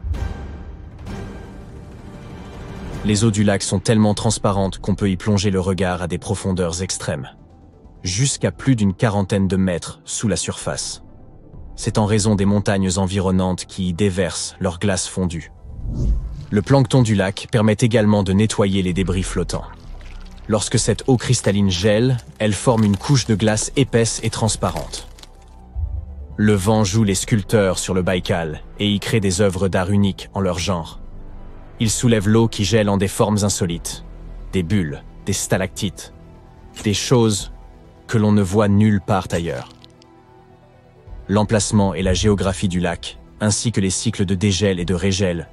Les eaux du lac sont tellement transparentes qu'on peut y plonger le regard à des profondeurs extrêmes, jusqu'à plus d'une 40aine de mètres sous la surface. C'est en raison des montagnes environnantes qui y déversent leur glace fondue. Le plancton du lac permet également de nettoyer les débris flottants. Lorsque cette eau cristalline gèle, elle forme une couche de glace épaisse et transparente. Le vent joue les sculpteurs sur le Baïkal et y crée des œuvres d'art uniques en leur genre. Ils soulèvent l'eau qui gèle en des formes insolites, des bulles, des stalactites, des choses que l'on ne voit nulle part ailleurs. L'emplacement et la géographie du lac, ainsi que les cycles de dégel et de régel,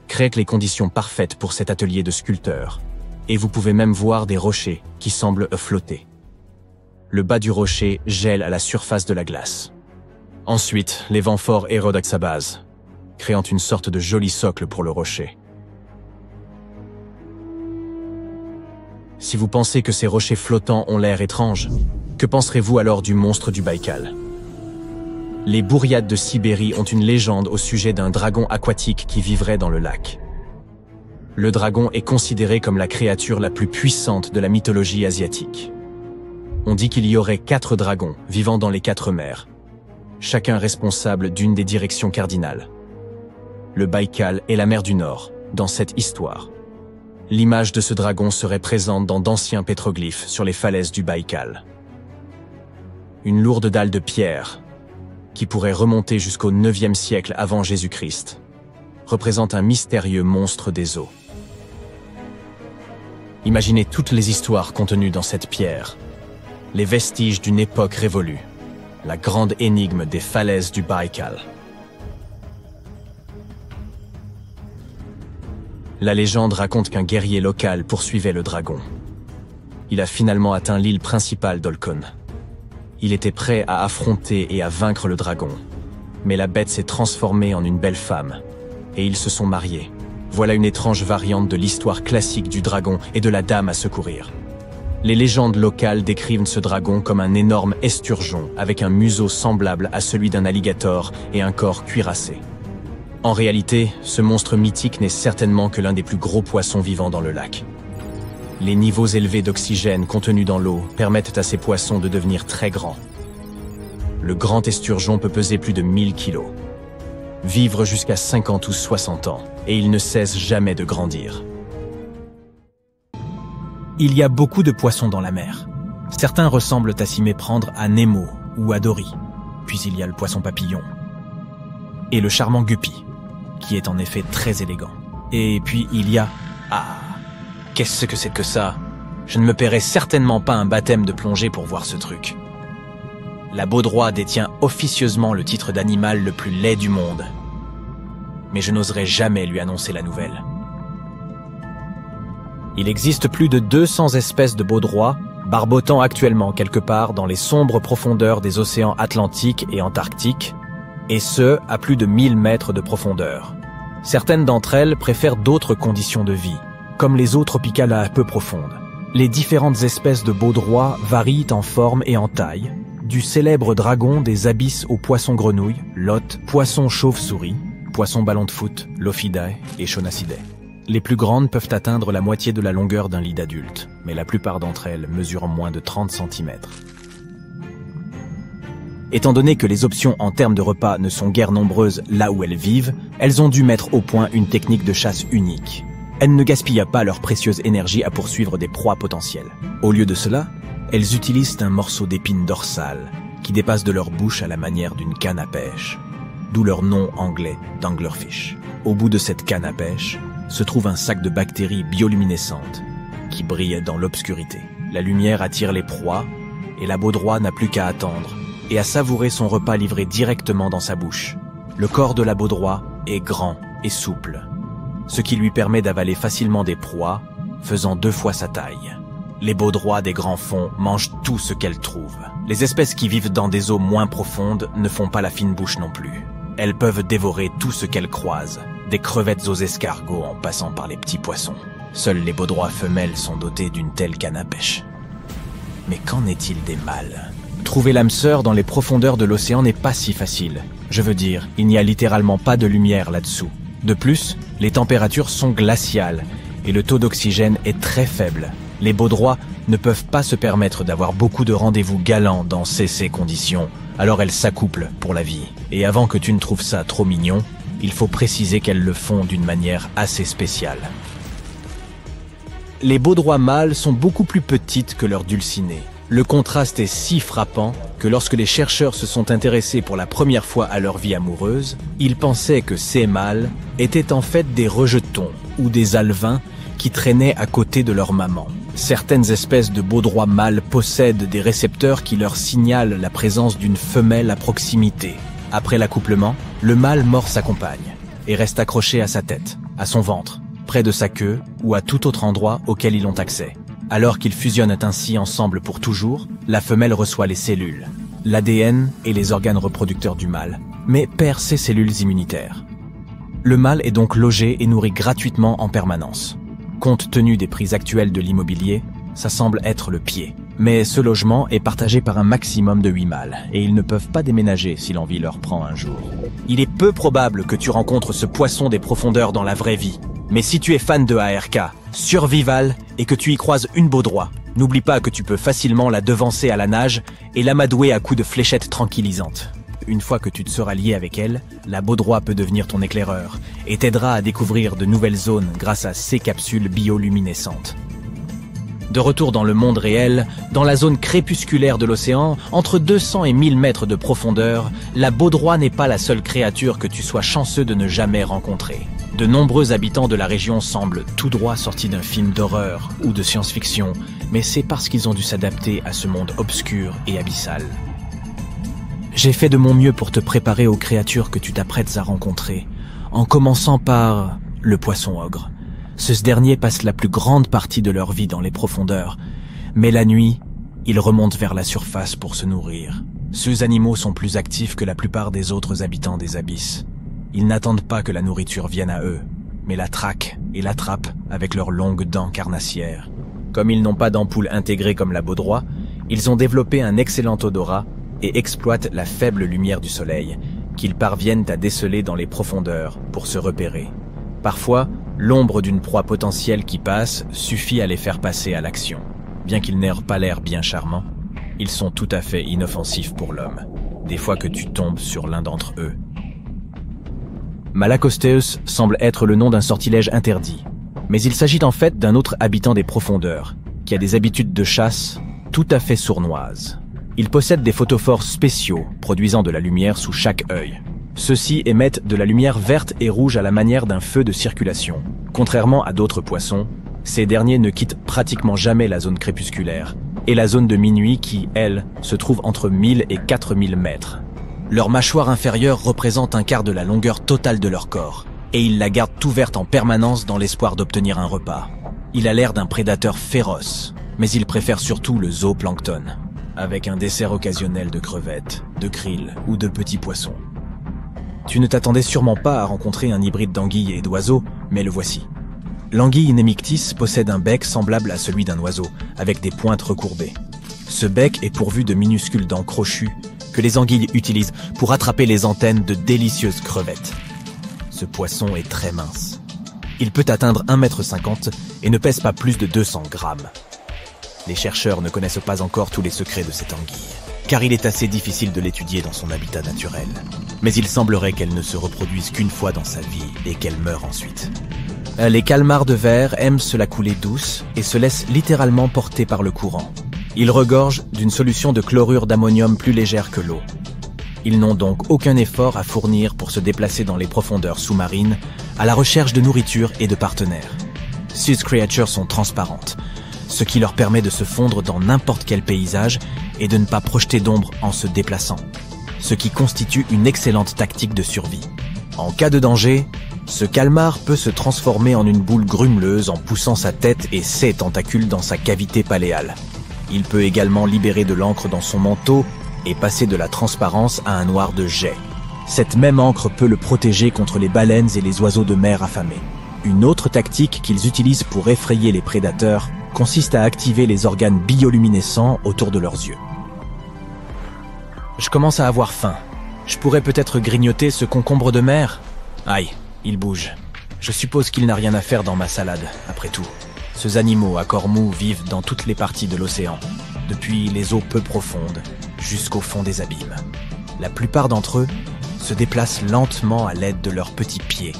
créent les conditions parfaites pour cet atelier de sculpteur, et vous pouvez même voir des rochers qui semblent flotter. Le bas du rocher gèle à la surface de la glace. Ensuite, les vents forts érodent sa base, créant une sorte de joli socle pour le rocher. Si vous pensez que ces rochers flottants ont l'air étrange, que penserez-vous alors du monstre du Baïkal? Les Bouriates de Sibérie ont une légende au sujet d'un dragon aquatique qui vivrait dans le lac. Le dragon est considéré comme la créature la plus puissante de la mythologie asiatique. On dit qu'il y aurait 4 dragons vivant dans les 4 mers, chacun responsable d'une des directions cardinales. Le Baïkal est la mer du Nord, dans cette histoire. L'image de ce dragon serait présente dans d'anciens pétroglyphes sur les falaises du Baïkal. Une lourde dalle de pierre, qui pourrait remonter jusqu'au 9e siècle avant Jésus-Christ, représente un mystérieux monstre des eaux. Imaginez toutes les histoires contenues dans cette pierre, les vestiges d'une époque révolue, la grande énigme des falaises du Baïkal. La légende raconte qu'un guerrier local poursuivait le dragon. Il a finalement atteint l'île principale d'Olkhon. Il était prêt à affronter et à vaincre le dragon, mais la bête s'est transformée en une belle femme, et ils se sont mariés, Voilà une étrange variante de l'histoire classique du dragon et de la dame à secourir. Les légendes locales décrivent ce dragon comme un énorme esturgeon avec un museau semblable à celui d'un alligator et un corps cuirassé. En réalité, ce monstre mythique n'est certainement que l'un des plus gros poissons vivants dans le lac. Les niveaux élevés d'oxygène contenus dans l'eau permettent à ces poissons de devenir très grands. Le grand esturgeon peut peser plus de 1000 kilos, vivre jusqu'à 50 ou 60 ans, et il ne cesse jamais de grandir. Il y a beaucoup de poissons dans la mer. Certains ressemblent à s'y méprendre à Nemo ou à Dory. Puis il y a le poisson papillon. Et le charmant guppy, qui est en effet très élégant. Et puis il y a... Ah, qu'est-ce que c'est que ça? Je ne me paierai certainement pas un baptême de plongée pour voir ce truc. La baudroie détient officieusement le titre d'animal le plus laid du monde. Mais je n'oserais jamais lui annoncer la nouvelle. Il existe plus de 200 espèces de baudroies, barbotant actuellement quelque part dans les sombres profondeurs des océans Atlantique et Antarctique, et ce, à plus de 1000 mètres de profondeur. Certaines d'entre elles préfèrent d'autres conditions de vie, comme les eaux tropicales à peu profondes. Les différentes espèces de baudroies varient en forme et en taille, du célèbre dragon des abysses aux poissons-grenouilles, lottes, poissons chauve-souris, poissons ballon de foot, Lophidae et Chonacidae. Les plus grandes peuvent atteindre la moitié de la longueur d'un lit d'adulte, mais la plupart d'entre elles mesurent moins de 30 cm. Étant donné que les options en termes de repas ne sont guère nombreuses là où elles vivent, elles ont dû mettre au point une technique de chasse unique. Elles ne gaspillent pas leur précieuse énergie à poursuivre des proies potentielles. Au lieu de cela, elles utilisent un morceau d'épine dorsale qui dépasse de leur bouche à la manière d'une canne à pêche, d'où leur nom anglais d'anglerfish. Au bout de cette canne à pêche se trouve un sac de bactéries bioluminescentes qui brillent dans l'obscurité. La lumière attire les proies et la baudroie n'a plus qu'à attendre et à savourer son repas livré directement dans sa bouche. Le corps de la baudroie est grand et souple, ce qui lui permet d'avaler facilement des proies, faisant 2 fois sa taille. Les baudroies des grands fonds mangent tout ce qu'elles trouvent. Les espèces qui vivent dans des eaux moins profondes ne font pas la fine bouche non plus. Elles peuvent dévorer tout ce qu'elles croisent, des crevettes aux escargots en passant par les petits poissons. Seules les baudroies femelles sont dotées d'une telle canne à pêche. Mais qu'en est-il des mâles? Trouver l'âme sœur dans les profondeurs de l'océan n'est pas si facile. Je veux dire, il n'y a littéralement pas de lumière là-dessous. De plus, les températures sont glaciales et le taux d'oxygène est très faible. Les baudroies ne peuvent pas se permettre d'avoir beaucoup de rendez-vous galants dans ces conditions, alors elles s'accouplent pour la vie. Et avant que tu ne trouves ça trop mignon, il faut préciser qu'elles le font d'une manière assez spéciale. Les baudroies mâles sont beaucoup plus petites que leurs dulcinées. Le contraste est si frappant que lorsque les chercheurs se sont intéressés pour la première fois à leur vie amoureuse, ils pensaient que ces mâles étaient en fait des rejetons ou des alevins qui traînaient à côté de leur maman. Certaines espèces de baudroies mâles possèdent des récepteurs qui leur signalent la présence d'une femelle à proximité. Après l'accouplement, le mâle mord sa compagne et reste accroché à sa tête, à son ventre, près de sa queue ou à tout autre endroit auquel ils ont accès. Alors qu'ils fusionnent ainsi ensemble pour toujours, la femelle reçoit les cellules, l'ADN et les organes reproducteurs du mâle, mais perd ses cellules immunitaires. Le mâle est donc logé et nourri gratuitement en permanence. Compte tenu des prix actuels de l'immobilier, ça semble être le pied. Mais ce logement est partagé par un maximum de 8 mâles, et ils ne peuvent pas déménager si l'envie leur prend un jour. Il est peu probable que tu rencontres ce poisson des profondeurs dans la vraie vie. Mais si tu es fan de ARK, survival, et que tu y croises une baudroie, n'oublie pas que tu peux facilement la devancer à la nage et l'amadouer à coups de fléchettes tranquillisantes. Une fois que tu te seras lié avec elle, la baudroie peut devenir ton éclaireur et t'aidera à découvrir de nouvelles zones grâce à ses capsules bioluminescentes. De retour dans le monde réel, dans la zone crépusculaire de l'océan, entre 200 et 1000 mètres de profondeur, la baudroie n'est pas la seule créature que tu sois chanceux de ne jamais rencontrer. De nombreux habitants de la région semblent tout droit sortis d'un film d'horreur ou de science-fiction, mais c'est parce qu'ils ont dû s'adapter à ce monde obscur et abyssal. J'ai fait de mon mieux pour te préparer aux créatures que tu t'apprêtes à rencontrer, en commençant par le poisson-ogre. Ce dernier passe la plus grande partie de leur vie dans les profondeurs, mais la nuit, ils remontent vers la surface pour se nourrir. Ces animaux sont plus actifs que la plupart des autres habitants des abysses. Ils n'attendent pas que la nourriture vienne à eux. mais la traquent et l'attrapent avec leurs longues dents carnassières. Comme ils n'ont pas d'ampoule intégrée comme la baudroie, ils ont développé un excellent odorat et exploitent la faible lumière du soleil, qu'ils parviennent à déceler dans les profondeurs pour se repérer. Parfois, l'ombre d'une proie potentielle qui passe suffit à les faire passer à l'action. Bien qu'ils n'aient pas l'air bien charmants, ils sont tout à fait inoffensifs pour l'homme, des fois que tu tombes sur l'un d'entre eux. Malacosteus semble être le nom d'un sortilège interdit, mais il s'agit en fait d'un autre habitant des profondeurs, qui a des habitudes de chasse tout à fait sournoises. Il possède des photophores spéciaux, produisant de la lumière sous chaque œil. Ceux-ci émettent de la lumière verte et rouge à la manière d'un feu de circulation. Contrairement à d'autres poissons, ces derniers ne quittent pratiquement jamais la zone crépusculaire, et la zone de minuit qui, elle, se trouve entre 1000 et 4000 mètres. Leur mâchoire inférieure représente un quart de la longueur totale de leur corps, et ils la gardent ouverte en permanence dans l'espoir d'obtenir un repas. Il a l'air d'un prédateur féroce, mais il préfère surtout le zooplancton, avec un dessert occasionnel de crevettes, de krill ou de petits poissons. Tu ne t'attendais sûrement pas à rencontrer un hybride d'anguille et d'oiseau, mais le voici. L'anguille nemictis possède un bec semblable à celui d'un oiseau, avec des pointes recourbées. Ce bec est pourvu de minuscules dents crochues que les anguilles utilisent pour attraper les antennes de délicieuses crevettes. Ce poisson est très mince. Il peut atteindre 1,50 m et ne pèse pas plus de 200 grammes. Les chercheurs ne connaissent pas encore tous les secrets de cette anguille, car il est assez difficile de l'étudier dans son habitat naturel. Mais il semblerait qu'elle ne se reproduise qu'une fois dans sa vie et qu'elle meure ensuite. Les calmars de verre aiment se la couler douce et se laissent littéralement porter par le courant. Ils regorgent d'une solution de chlorure d'ammonium plus légère que l'eau. Ils n'ont donc aucun effort à fournir pour se déplacer dans les profondeurs sous-marines à la recherche de nourriture et de partenaires. Ces créatures sont transparentes, ce qui leur permet de se fondre dans n'importe quel paysage et de ne pas projeter d'ombre en se déplaçant, ce qui constitue une excellente tactique de survie. En cas de danger, ce calmar peut se transformer en une boule grumeleuse en poussant sa tête et ses tentacules dans sa cavité paléale. Il peut également libérer de l'encre dans son manteau et passer de la transparence à un noir de jet. Cette même encre peut le protéger contre les baleines et les oiseaux de mer affamés. Une autre tactique qu'ils utilisent pour effrayer les prédateurs consiste à activer les organes bioluminescents autour de leurs yeux. Je commence à avoir faim. Je pourrais peut-être grignoter ce concombre de mer? Aïe, il bouge. Je suppose qu'il n'a rien à faire dans ma salade, après tout. Ces animaux à corps mou vivent dans toutes les parties de l'océan, depuis les eaux peu profondes jusqu'au fond des abîmes. La plupart d'entre eux se déplacent lentement à l'aide de leurs petits pieds,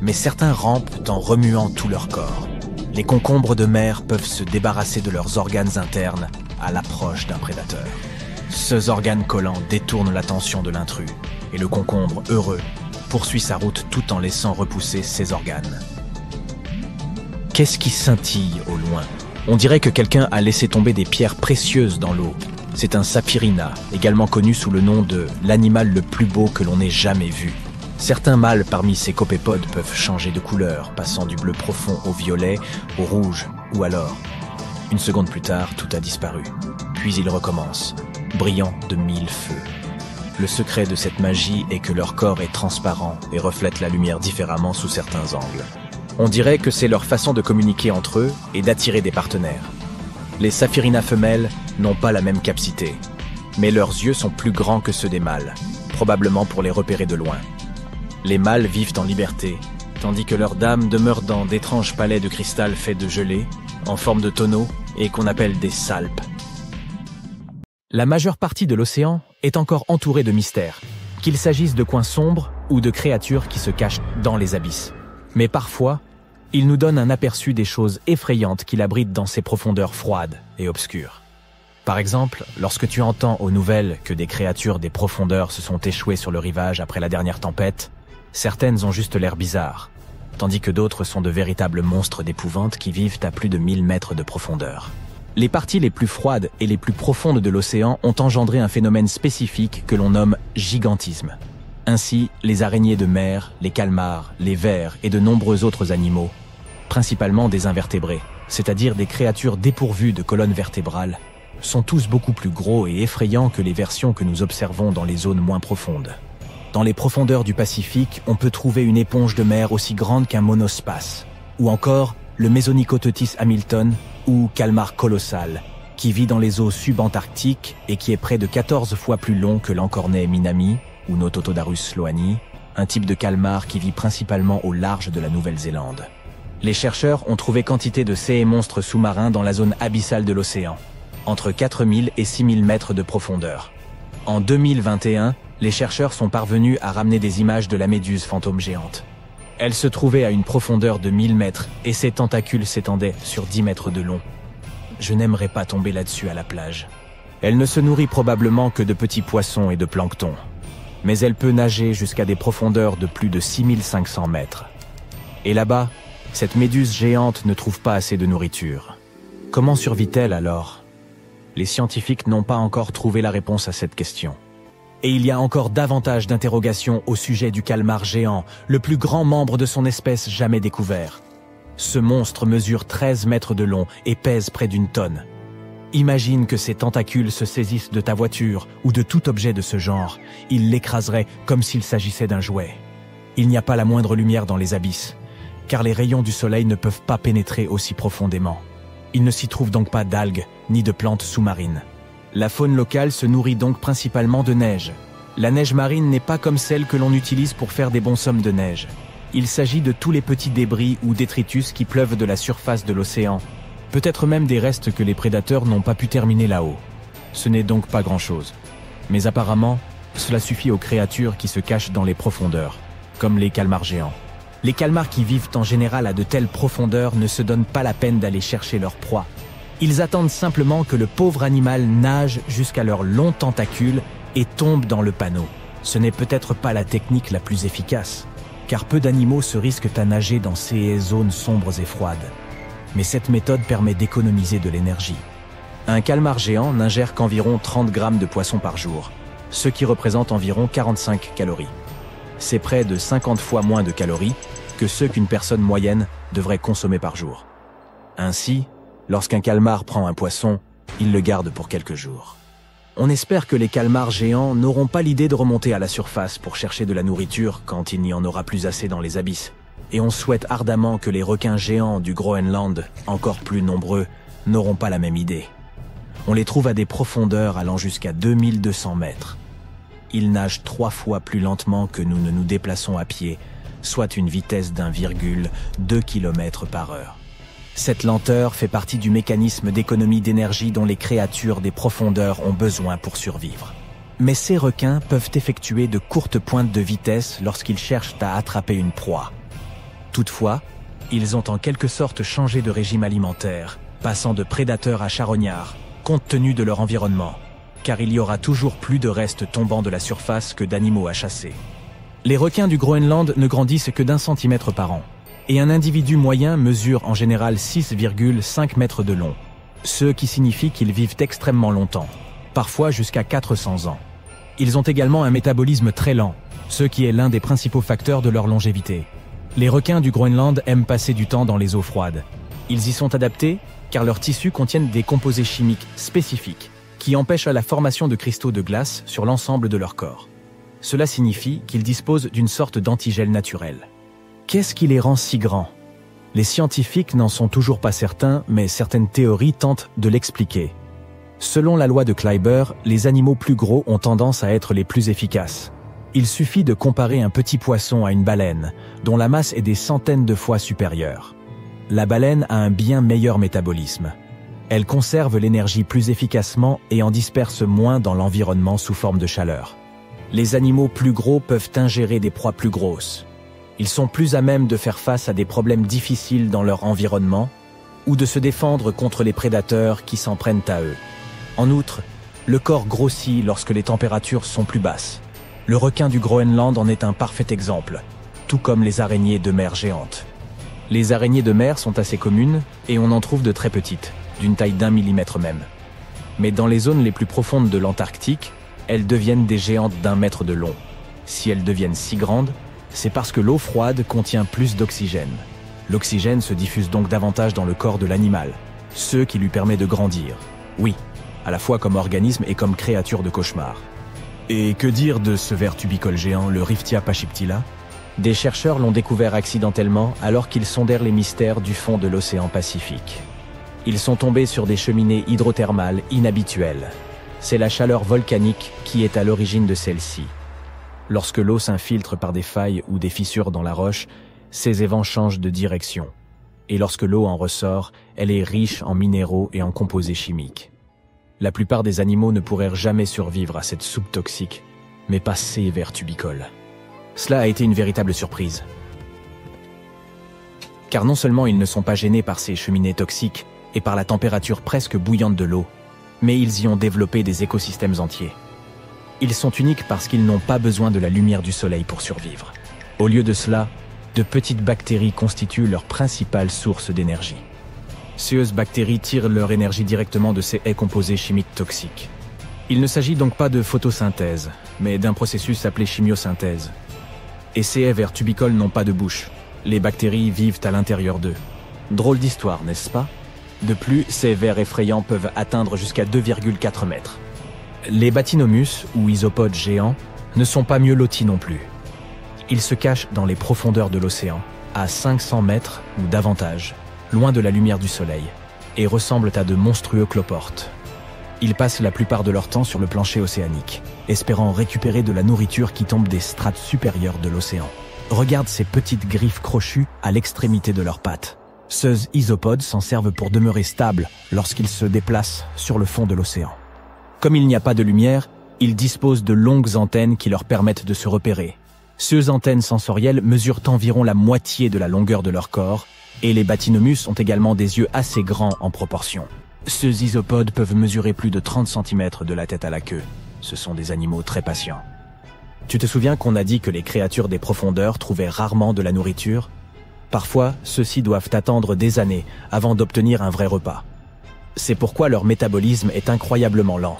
mais certains rampent en remuant tout leur corps. Les concombres de mer peuvent se débarrasser de leurs organes internes à l'approche d'un prédateur. Ces organes collants détournent l'attention de l'intrus, et le concombre, heureux, poursuit sa route tout en laissant repousser ses organes. Qu'est-ce qui scintille au loin? On dirait que quelqu'un a laissé tomber des pierres précieuses dans l'eau. C'est un saphirina, également connu sous le nom de l'animal le plus beau que l'on ait jamais vu. Certains mâles parmi ces copépodes peuvent changer de couleur, passant du bleu profond au violet, au rouge ou à l'or. Une seconde plus tard, tout a disparu. Puis ils recommencent, brillant de 1000 feux. Le secret de cette magie est que leur corps est transparent et reflète la lumière différemment sous certains angles. On dirait que c'est leur façon de communiquer entre eux et d'attirer des partenaires. Les saphirinas femelles n'ont pas la même capacité, mais leurs yeux sont plus grands que ceux des mâles, probablement pour les repérer de loin. Les mâles vivent en liberté, tandis que leurs dames demeurent dans d'étranges palais de cristal faits de gelée, en forme de tonneaux et qu'on appelle des salpes. La majeure partie de l'océan est encore entourée de mystères, qu'il s'agisse de coins sombres ou de créatures qui se cachent dans les abysses. Mais parfois, il nous donne un aperçu des choses effrayantes qu'il abrite dans ses profondeurs froides et obscures. Par exemple, lorsque tu entends aux nouvelles que des créatures des profondeurs se sont échouées sur le rivage après la dernière tempête, certaines ont juste l'air bizarres, tandis que d'autres sont de véritables monstres d'épouvante qui vivent à plus de 1000 mètres de profondeur. Les parties les plus froides et les plus profondes de l'océan ont engendré un phénomène spécifique que l'on nomme gigantisme. Ainsi, les araignées de mer, les calmars, les vers et de nombreux autres animaux, principalement des invertébrés, c'est-à-dire des créatures dépourvues de colonne vertébrale, sont tous beaucoup plus gros et effrayants que les versions que nous observons dans les zones moins profondes. Dans les profondeurs du Pacifique, on peut trouver une éponge de mer aussi grande qu'un monospace, ou encore le Mésonychoteuthis hamilton ou calmar colossal, qui vit dans les eaux subantarctiques et qui est près de 14 fois plus long que l'encornet minami ou Nototodarus sloani, un type de calmar qui vit principalement au large de la Nouvelle-Zélande. Les chercheurs ont trouvé quantité de ces monstres sous-marins dans la zone abyssale de l'océan, entre 4000 et 6000 mètres de profondeur. En 2021, les chercheurs sont parvenus à ramener des images de la méduse fantôme géante. Elle se trouvait à une profondeur de 1000 mètres et ses tentacules s'étendaient sur 10 mètres de long. Je n'aimerais pas tomber là-dessus à la plage. Elle ne se nourrit probablement que de petits poissons et de plancton. Mais elle peut nager jusqu'à des profondeurs de plus de 6500 mètres. Et là-bas, cette méduse géante ne trouve pas assez de nourriture. Comment survit-elle alors? Les scientifiques n'ont pas encore trouvé la réponse à cette question. Et il y a encore davantage d'interrogations au sujet du calmar géant, le plus grand membre de son espèce jamais découvert. Ce monstre mesure 13 mètres de long et pèse près d'une tonne. Imagine que ses tentacules se saisissent de ta voiture ou de tout objet de ce genre. Ils l'écraseraient comme s'il s'agissait d'un jouet. Il n'y a pas la moindre lumière dans les abysses, car les rayons du soleil ne peuvent pas pénétrer aussi profondément. Il ne s'y trouve donc pas d'algues ni de plantes sous-marines. La faune locale se nourrit donc principalement de neige. La neige marine n'est pas comme celle que l'on utilise pour faire des bonshommes de neige. Il s'agit de tous les petits débris ou détritus qui pleuvent de la surface de l'océan, peut-être même des restes que les prédateurs n'ont pas pu terminer là-haut. Ce n'est donc pas grand-chose. Mais apparemment, cela suffit aux créatures qui se cachent dans les profondeurs, comme les calmars géants. Les calmars qui vivent en général à de telles profondeurs ne se donnent pas la peine d'aller chercher leur proie. Ils attendent simplement que le pauvre animal nage jusqu'à leurs longs tentacules et tombe dans le panneau. Ce n'est peut-être pas la technique la plus efficace, car peu d'animaux se risquent à nager dans ces zones sombres et froides. Mais cette méthode permet d'économiser de l'énergie. Un calmar géant n'ingère qu'environ 30 grammes de poisson par jour, ce qui représente environ 45 calories. C'est près de 50 fois moins de calories que ce qu'une personne moyenne devrait consommer par jour. Ainsi, lorsqu'un calmar prend un poisson, il le garde pour quelques jours. On espère que les calmars géants n'auront pas l'idée de remonter à la surface pour chercher de la nourriture quand il n'y en aura plus assez dans les abysses. Et on souhaite ardemment que les requins géants du Groenland, encore plus nombreux, n'auront pas la même idée. On les trouve à des profondeurs allant jusqu'à 2200 mètres. Ils nagent 3 fois plus lentement que nous ne nous déplaçons à pied, soit une vitesse d'1,2 km/h. Cette lenteur fait partie du mécanisme d'économie d'énergie dont les créatures des profondeurs ont besoin pour survivre. Mais ces requins peuvent effectuer de courtes pointes de vitesse lorsqu'ils cherchent à attraper une proie. Toutefois, ils ont en quelque sorte changé de régime alimentaire, passant de prédateurs à charognards, compte tenu de leur environnement, car il y aura toujours plus de restes tombant de la surface que d'animaux à chasser. Les requins du Groenland ne grandissent que d'1 centimètre par an, et un individu moyen mesure en général 6,5 mètres de long, ce qui signifie qu'ils vivent extrêmement longtemps, parfois jusqu'à 400 ans. Ils ont également un métabolisme très lent, ce qui est l'un des principaux facteurs de leur longévité. Les requins du Groenland aiment passer du temps dans les eaux froides. Ils y sont adaptés car leurs tissus contiennent des composés chimiques spécifiques qui empêchent la formation de cristaux de glace sur l'ensemble de leur corps. Cela signifie qu'ils disposent d'une sorte d'antigel naturel. Qu'est-ce qui les rend si grands? Les scientifiques n'en sont toujours pas certains, mais certaines théories tentent de l'expliquer. Selon la loi de Kleiber, les animaux plus gros ont tendance à être les plus efficaces. Il suffit de comparer un petit poisson à une baleine, dont la masse est des centaines de fois supérieure. La baleine a un bien meilleur métabolisme. Elle conserve l'énergie plus efficacement et en disperse moins dans l'environnement sous forme de chaleur. Les animaux plus gros peuvent ingérer des proies plus grosses. Ils sont plus à même de faire face à des problèmes difficiles dans leur environnement ou de se défendre contre les prédateurs qui s'en prennent à eux. En outre, le corps grossit lorsque les températures sont plus basses. Le requin du Groenland en est un parfait exemple, tout comme les araignées de mer géantes. Les araignées de mer sont assez communes et on en trouve de très petites, d'une taille d'1 millimètre même. Mais dans les zones les plus profondes de l'Antarctique, elles deviennent des géantes d'1 mètre de long. Si elles deviennent si grandes, c'est parce que l'eau froide contient plus d'oxygène. L'oxygène se diffuse donc davantage dans le corps de l'animal, ce qui lui permet de grandir. Oui, à la fois comme organisme et comme créature de cauchemar. Et que dire de ce ver tubicole géant, le Riftia pachyptila? Des chercheurs l'ont découvert accidentellement alors qu'ils sondèrent les mystères du fond de l'océan Pacifique. Ils sont tombés sur des cheminées hydrothermales inhabituelles. C'est la chaleur volcanique qui est à l'origine de celle-ci. Lorsque l'eau s'infiltre par des failles ou des fissures dans la roche, ces évents changent de direction. Et lorsque l'eau en ressort, elle est riche en minéraux et en composés chimiques. La plupart des animaux ne pourraient jamais survivre à cette soupe toxique, mais pas ces vers tubicoles. Cela a été une véritable surprise. Car non seulement ils ne sont pas gênés par ces cheminées toxiques et par la température presque bouillante de l'eau, mais ils y ont développé des écosystèmes entiers. Ils sont uniques parce qu'ils n'ont pas besoin de la lumière du soleil pour survivre. Au lieu de cela, de petites bactéries constituent leur principale source d'énergie. Ces bactéries tirent leur énergie directement de ces haies composés chimiques toxiques. Il ne s'agit donc pas de photosynthèse, mais d'un processus appelé chimiosynthèse. Et ces haies vers tubicoles n'ont pas de bouche. Les bactéries vivent à l'intérieur d'eux. Drôle d'histoire, n'est-ce pas? De plus, ces vers effrayants peuvent atteindre jusqu'à 2,4 mètres. Les Bathynomus, ou isopodes géants, ne sont pas mieux lotis non plus. Ils se cachent dans les profondeurs de l'océan, à 500 mètres ou davantage, loin de la lumière du soleil, et ressemblent à de monstrueux cloportes. Ils passent la plupart de leur temps sur le plancher océanique, espérant récupérer de la nourriture qui tombe des strates supérieures de l'océan. Regarde ces petites griffes crochues à l'extrémité de leurs pattes. Ces isopodes s'en servent pour demeurer stables lorsqu'ils se déplacent sur le fond de l'océan. Comme il n'y a pas de lumière, ils disposent de longues antennes qui leur permettent de se repérer. Ces antennes sensorielles mesurent environ la moitié de la longueur de leur corps, et les Bathynomus ont également des yeux assez grands en proportion. Ces isopodes peuvent mesurer plus de 30 cm de la tête à la queue. Ce sont des animaux très patients. Tu te souviens qu'on a dit que les créatures des profondeurs trouvaient rarement de la nourriture? Parfois, ceux-ci doivent attendre des années avant d'obtenir un vrai repas. C'est pourquoi leur métabolisme est incroyablement lent.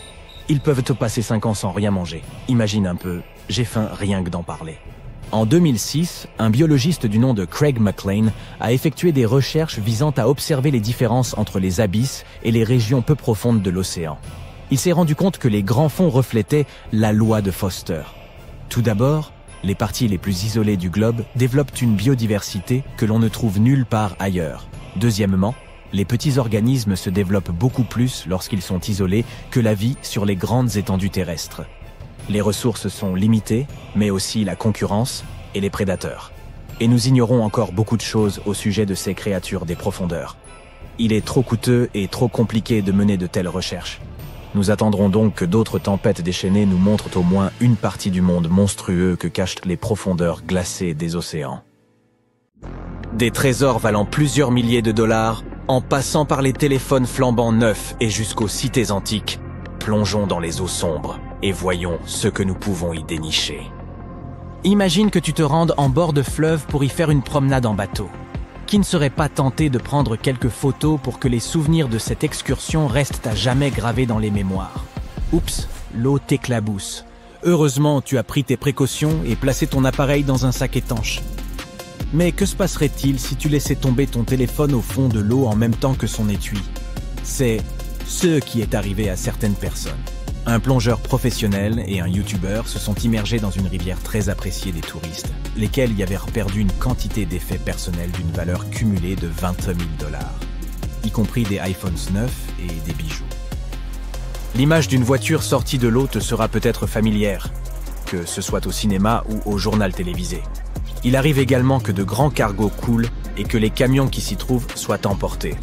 Ils peuvent te passer 5 ans sans rien manger. Imagine un peu, j'ai faim rien que d'en parler. En 2006, un biologiste du nom de Craig McLean a effectué des recherches visant à observer les différences entre les abysses et les régions peu profondes de l'océan. Il s'est rendu compte que les grands fonds reflétaient la loi de Foster. Tout d'abord, les parties les plus isolées du globe développent une biodiversité que l'on ne trouve nulle part ailleurs. Deuxièmement, les petits organismes se développent beaucoup plus lorsqu'ils sont isolés que la vie sur les grandes étendues terrestres. Les ressources sont limitées, mais aussi la concurrence et les prédateurs. Et nous ignorons encore beaucoup de choses au sujet de ces créatures des profondeurs. Il est trop coûteux et trop compliqué de mener de telles recherches. Nous attendrons donc que d'autres tempêtes déchaînées nous montrent au moins une partie du monde monstrueux que cachent les profondeurs glacées des océans. Des trésors valant plusieurs milliers de dollars, en passant par les téléphones flambant neufs et jusqu'aux cités antiques, plongeons dans les eaux sombres et voyons ce que nous pouvons y dénicher. Imagine que tu te rendes en bord de fleuve pour y faire une promenade en bateau. Qui ne serait pas tenté de prendre quelques photos pour que les souvenirs de cette excursion restent à jamais gravés dans les mémoires? Oups, l'eau t'éclabousse. Heureusement, tu as pris tes précautions et placé ton appareil dans un sac étanche. Mais que se passerait-il si tu laissais tomber ton téléphone au fond de l'eau en même temps que son étui? C'est ce qui est arrivé à certaines personnes. Un plongeur professionnel et un youtubeur se sont immergés dans une rivière très appréciée des touristes, lesquels y avaient perdu une quantité d'effets personnels d'une valeur cumulée de 20 000 $, y compris des iPhones 9 et des bijoux. L'image d'une voiture sortie de l'eau te sera peut-être familière, que ce soit au cinéma ou au journal télévisé. Il arrive également que de grands cargos coulent et que les camions qui s'y trouvent soient emportés.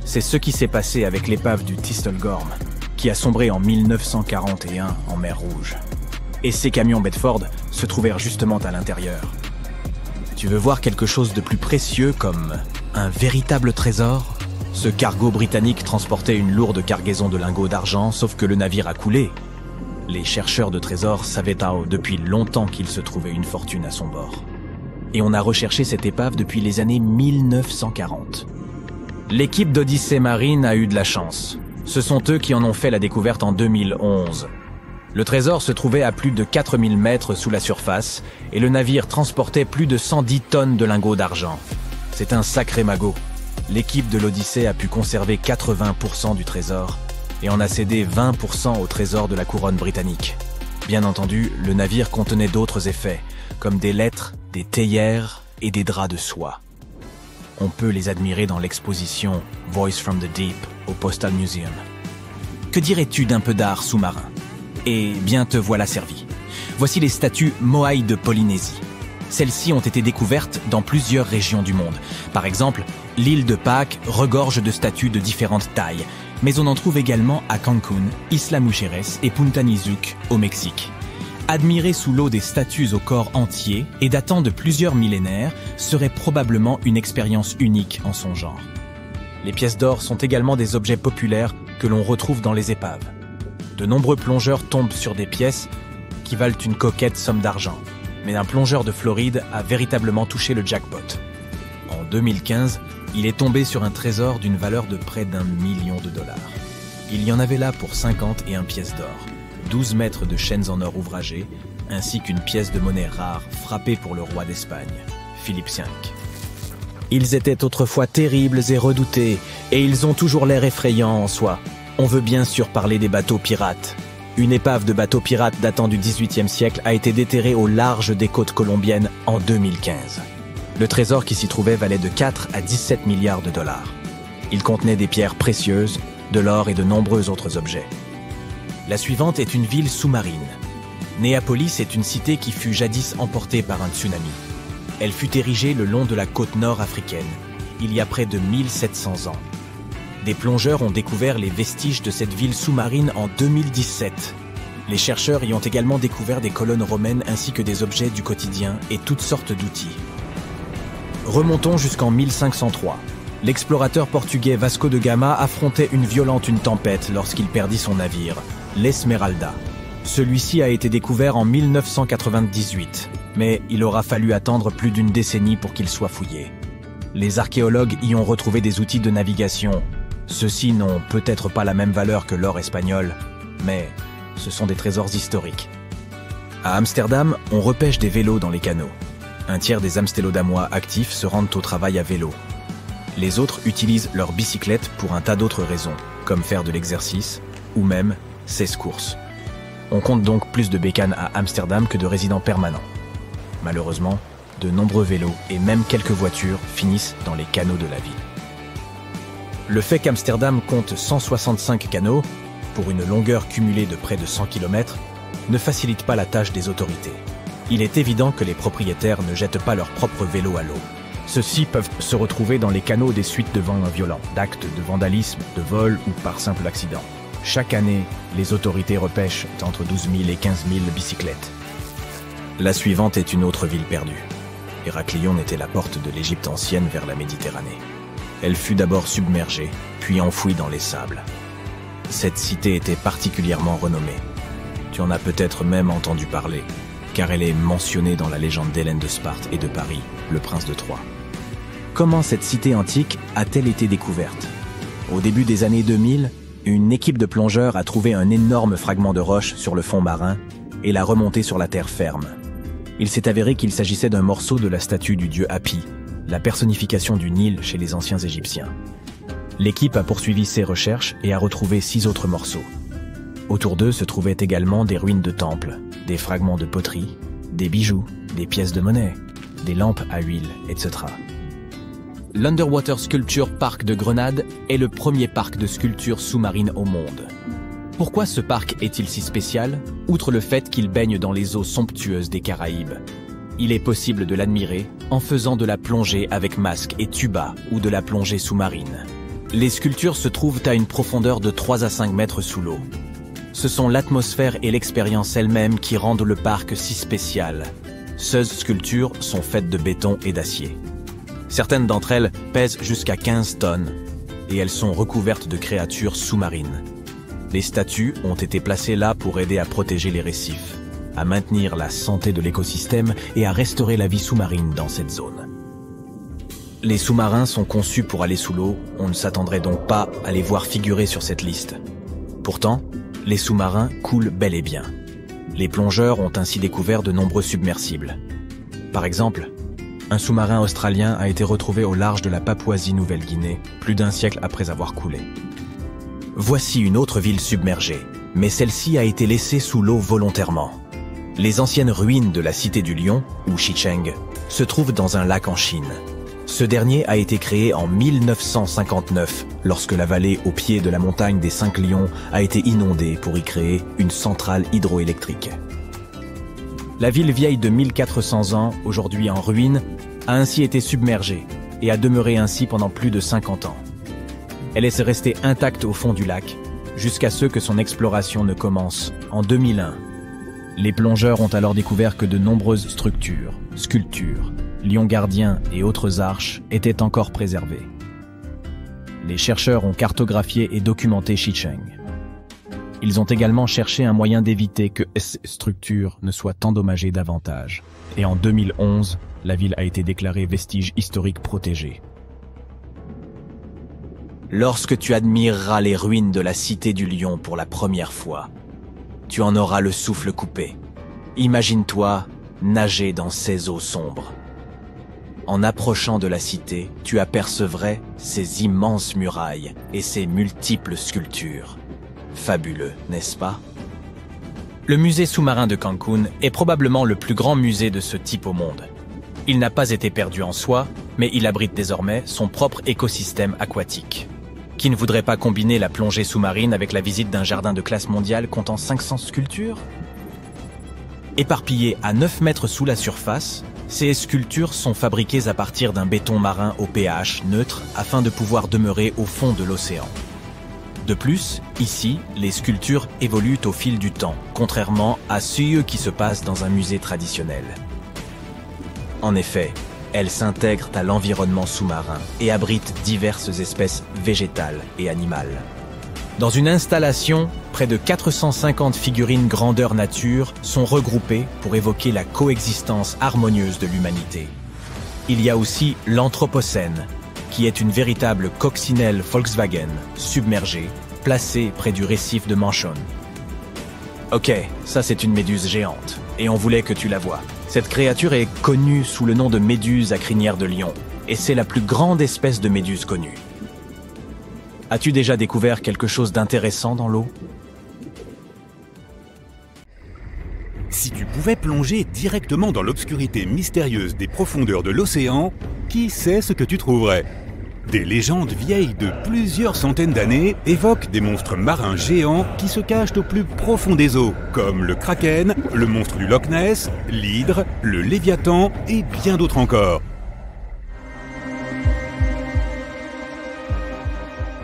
C'est ce qui s'est passé avec l'épave du Thistlegorm, qui a sombré en 1941 en mer Rouge. Et ces camions Bedford se trouvèrent justement à l'intérieur. Tu veux voir quelque chose de plus précieux comme un véritable trésor? Ce cargo britannique transportait une lourde cargaison de lingots d'argent, sauf que le navire a coulé. Les chercheurs de trésors savaient depuis longtemps qu'il se trouvait une fortune à son bord. Et on a recherché cette épave depuis les années 1940. L'équipe d'Odyssey Marine a eu de la chance. Ce sont eux qui en ont fait la découverte en 2011. Le trésor se trouvait à plus de 4000 mètres sous la surface et le navire transportait plus de 110 tonnes de lingots d'argent. C'est un sacré magot. L'équipe de l'Odyssée a pu conserver 80% du trésor et en a cédé 20% au trésor de la couronne britannique. Bien entendu, le navire contenait d'autres effets, comme des lettres, des théières et des draps de soie. On peut les admirer dans l'exposition Voice from the Deep au Postal Museum. Que dirais-tu d'un peu d'art sous-marin? Eh bien, te voilà servi. Voici les statues Moai de Polynésie. Celles-ci ont été découvertes dans plusieurs régions du monde. Par exemple, l'île de Pâques regorge de statues de différentes tailles, mais on en trouve également à Cancun, Isla Mujeres et Punta Nizuc au Mexique. Admirer sous l'eau des statues au corps entier et datant de plusieurs millénaires serait probablement une expérience unique en son genre. Les pièces d'or sont également des objets populaires que l'on retrouve dans les épaves. De nombreux plongeurs tombent sur des pièces qui valent une coquette somme d'argent, mais un plongeur de Floride a véritablement touché le jackpot. En 2015, il est tombé sur un trésor d'une valeur de près d'1 million de dollars. Il y en avait là pour 51 pièces d'or, 12 mètres de chaînes en or ouvragées, ainsi qu'une pièce de monnaie rare frappée pour le roi d'Espagne, Philippe V. Ils étaient autrefois terribles et redoutés, et ils ont toujours l'air effrayants en soi. On veut bien sûr parler des bateaux pirates. Une épave de bateau pirate datant du XVIIIe siècle a été déterrée au large des côtes colombiennes en 2015. Le trésor qui s'y trouvait valait de 4 à 17 milliards de dollars. Il contenait des pierres précieuses, de l'or et de nombreux autres objets. La suivante est une ville sous-marine. Néapolis est une cité qui fut jadis emportée par un tsunami. Elle fut érigée le long de la côte nord africaine, il y a près de 1700 ans. Des plongeurs ont découvert les vestiges de cette ville sous-marine en 2017. Les chercheurs y ont également découvert des colonnes romaines ainsi que des objets du quotidien et toutes sortes d'outils. Remontons jusqu'en 1503. L'explorateur portugais Vasco de Gama affrontait une tempête lorsqu'il perdit son navire, l'Esmeralda. Celui-ci a été découvert en 1998, mais il aura fallu attendre plus d'une décennie pour qu'il soit fouillé. Les archéologues y ont retrouvé des outils de navigation. Ceux-ci n'ont peut-être pas la même valeur que l'or espagnol, mais ce sont des trésors historiques. À Amsterdam, on repêche des vélos dans les canaux. Un tiers des Amsteloddamois actifs se rendent au travail à vélo. Les autres utilisent leur bicyclette pour un tas d'autres raisons, comme faire de l'exercice, ou même 16 courses. On compte donc plus de bécanes à Amsterdam que de résidents permanents. Malheureusement, de nombreux vélos et même quelques voitures finissent dans les canaux de la ville. Le fait qu'Amsterdam compte 165 canaux, pour une longueur cumulée de près de 100 km, ne facilite pas la tâche des autorités. Il est évident que les propriétaires ne jettent pas leurs propres vélos à l'eau. Ceux-ci peuvent se retrouver dans les canaux des suites de vents violents, d'actes de vandalisme, de vol ou par simple accident. Chaque année, les autorités repêchent entre 12 000 et 15 000 bicyclettes. La suivante est une autre ville perdue. Héraclion était la porte de l'Égypte ancienne vers la Méditerranée. Elle fut d'abord submergée, puis enfouie dans les sables. Cette cité était particulièrement renommée. Tu en as peut-être même entendu parler, car elle est mentionnée dans la légende d'Hélène de Sparte et de Paris, le prince de Troie. Comment cette cité antique a-t-elle été découverte? Au début des années 2000, une équipe de plongeurs a trouvé un énorme fragment de roche sur le fond marin et l'a remonté sur la terre ferme. Il s'est avéré qu'il s'agissait d'un morceau de la statue du dieu Hapi, la personnification du Nil chez les anciens Égyptiens. L'équipe a poursuivi ses recherches et a retrouvé 6 autres morceaux. Autour d'eux se trouvaient également des ruines de temples, des fragments de poterie, des bijoux, des pièces de monnaie, des lampes à huile, etc. L'Underwater Sculpture Park de Grenade est le premier parc de sculpture sous-marine au monde. Pourquoi ce parc est-il si spécial, outre le fait qu'il baigne dans les eaux somptueuses des Caraïbes? Il est possible de l'admirer en faisant de la plongée avec masque et tuba ou de la plongée sous-marine. Les sculptures se trouvent à une profondeur de 3 à 5 mètres sous l'eau. Ce sont l'atmosphère et l'expérience elle-même qui rendent le parc si spécial. Ces sculptures sont faites de béton et d'acier. Certaines d'entre elles pèsent jusqu'à 15 tonnes et elles sont recouvertes de créatures sous-marines. Les statues ont été placées là pour aider à protéger les récifs, à maintenir la santé de l'écosystème et à restaurer la vie sous-marine dans cette zone. Les sous-marins sont conçus pour aller sous l'eau, on ne s'attendrait donc pas à les voir figurer sur cette liste. Pourtant, les sous-marins coulent bel et bien. Les plongeurs ont ainsi découvert de nombreux submersibles. Par exemple, un sous-marin australien a été retrouvé au large de la Papouasie-Nouvelle-Guinée, plus d'1 siècle après avoir coulé. Voici une autre ville submergée, mais celle-ci a été laissée sous l'eau volontairement. Les anciennes ruines de la cité du lion, ou Xicheng, se trouvent dans un lac en Chine. Ce dernier a été créé en 1959, lorsque la vallée au pied de la montagne des 5 lions a été inondée pour y créer une centrale hydroélectrique. La ville vieille de 1400 ans, aujourd'hui en ruine, a ainsi été submergée et a demeuré ainsi pendant plus de 50 ans. Elle est restée intacte au fond du lac, jusqu'à ce que son exploration ne commence en 2001. Les plongeurs ont alors découvert que de nombreuses structures, sculptures, lions gardiens et autres arches étaient encore préservées. Les chercheurs ont cartographié et documenté Xicheng. Ils ont également cherché un moyen d'éviter que ces structures ne soient endommagées davantage. Et en 2011, la ville a été déclarée vestige historique protégé. Lorsque tu admireras les ruines de la cité du lion pour la première fois, tu en auras le souffle coupé. Imagine-toi nager dans ces eaux sombres. En approchant de la cité, tu apercevrais ces immenses murailles et ces multiples sculptures. Fabuleux, n'est-ce pas? Le musée sous-marin de Cancun est probablement le plus grand musée de ce type au monde. Il n'a pas été perdu en soi, mais il abrite désormais son propre écosystème aquatique. Qui ne voudrait pas combiner la plongée sous-marine avec la visite d'un jardin de classe mondiale comptant 500 sculptures? Éparpillées à 9 mètres sous la surface, ces sculptures sont fabriquées à partir d'un béton marin au pH neutre afin de pouvoir demeurer au fond de l'océan. De plus, ici, les sculptures évoluent au fil du temps, contrairement à ce qui se passe dans un musée traditionnel. En effet, elles s'intègrent à l'environnement sous-marin et abritent diverses espèces végétales et animales. Dans une installation, près de 450 figurines grandeur nature sont regroupées pour évoquer la coexistence harmonieuse de l'humanité. Il y a aussi l'Anthropocène, qui est une véritable coccinelle Volkswagen submergée, placée près du récif de Manchon. Ok, ça c'est une méduse géante, et on voulait que tu la vois. Cette créature est connue sous le nom de méduse à crinière de lion, et c'est la plus grande espèce de méduse connue. As-tu déjà découvert quelque chose d'intéressant dans l'eau? Si tu pouvais plonger directement dans l'obscurité mystérieuse des profondeurs de l'océan, qui sait ce que tu trouverais? Des légendes vieilles de plusieurs centaines d'années évoquent des monstres marins géants qui se cachent au plus profond des eaux, comme le kraken, le monstre du Loch Ness, l'hydre, le léviathan et bien d'autres encore.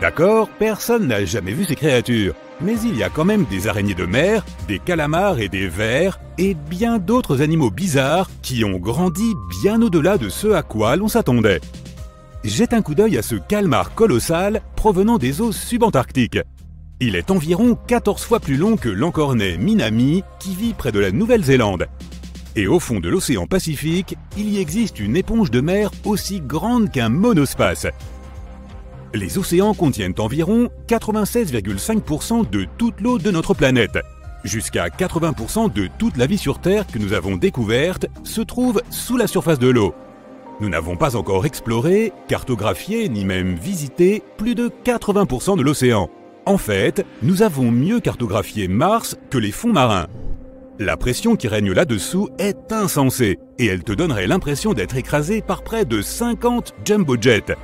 D'accord, personne n'a jamais vu ces créatures, mais il y a quand même des araignées de mer, des calamars et des vers, et bien d'autres animaux bizarres qui ont grandi bien au-delà de ce à quoi l'on s'attendait. Jette un coup d'œil à ce calmar colossal provenant des eaux subantarctiques. Il est environ 14 fois plus long que l'encornet Minami qui vit près de la Nouvelle-Zélande. Et au fond de l'océan Pacifique, il y existe une éponge de mer aussi grande qu'un monospace. Les océans contiennent environ 96,5% de toute l'eau de notre planète. Jusqu'à 80% de toute la vie sur Terre que nous avons découverte se trouve sous la surface de l'eau. Nous n'avons pas encore exploré, cartographié ni même visité plus de 80% de l'océan. En fait, nous avons mieux cartographié Mars que les fonds marins. La pression qui règne là-dessous est insensée et elle te donnerait l'impression d'être écrasé par près de 50 jumbo jets.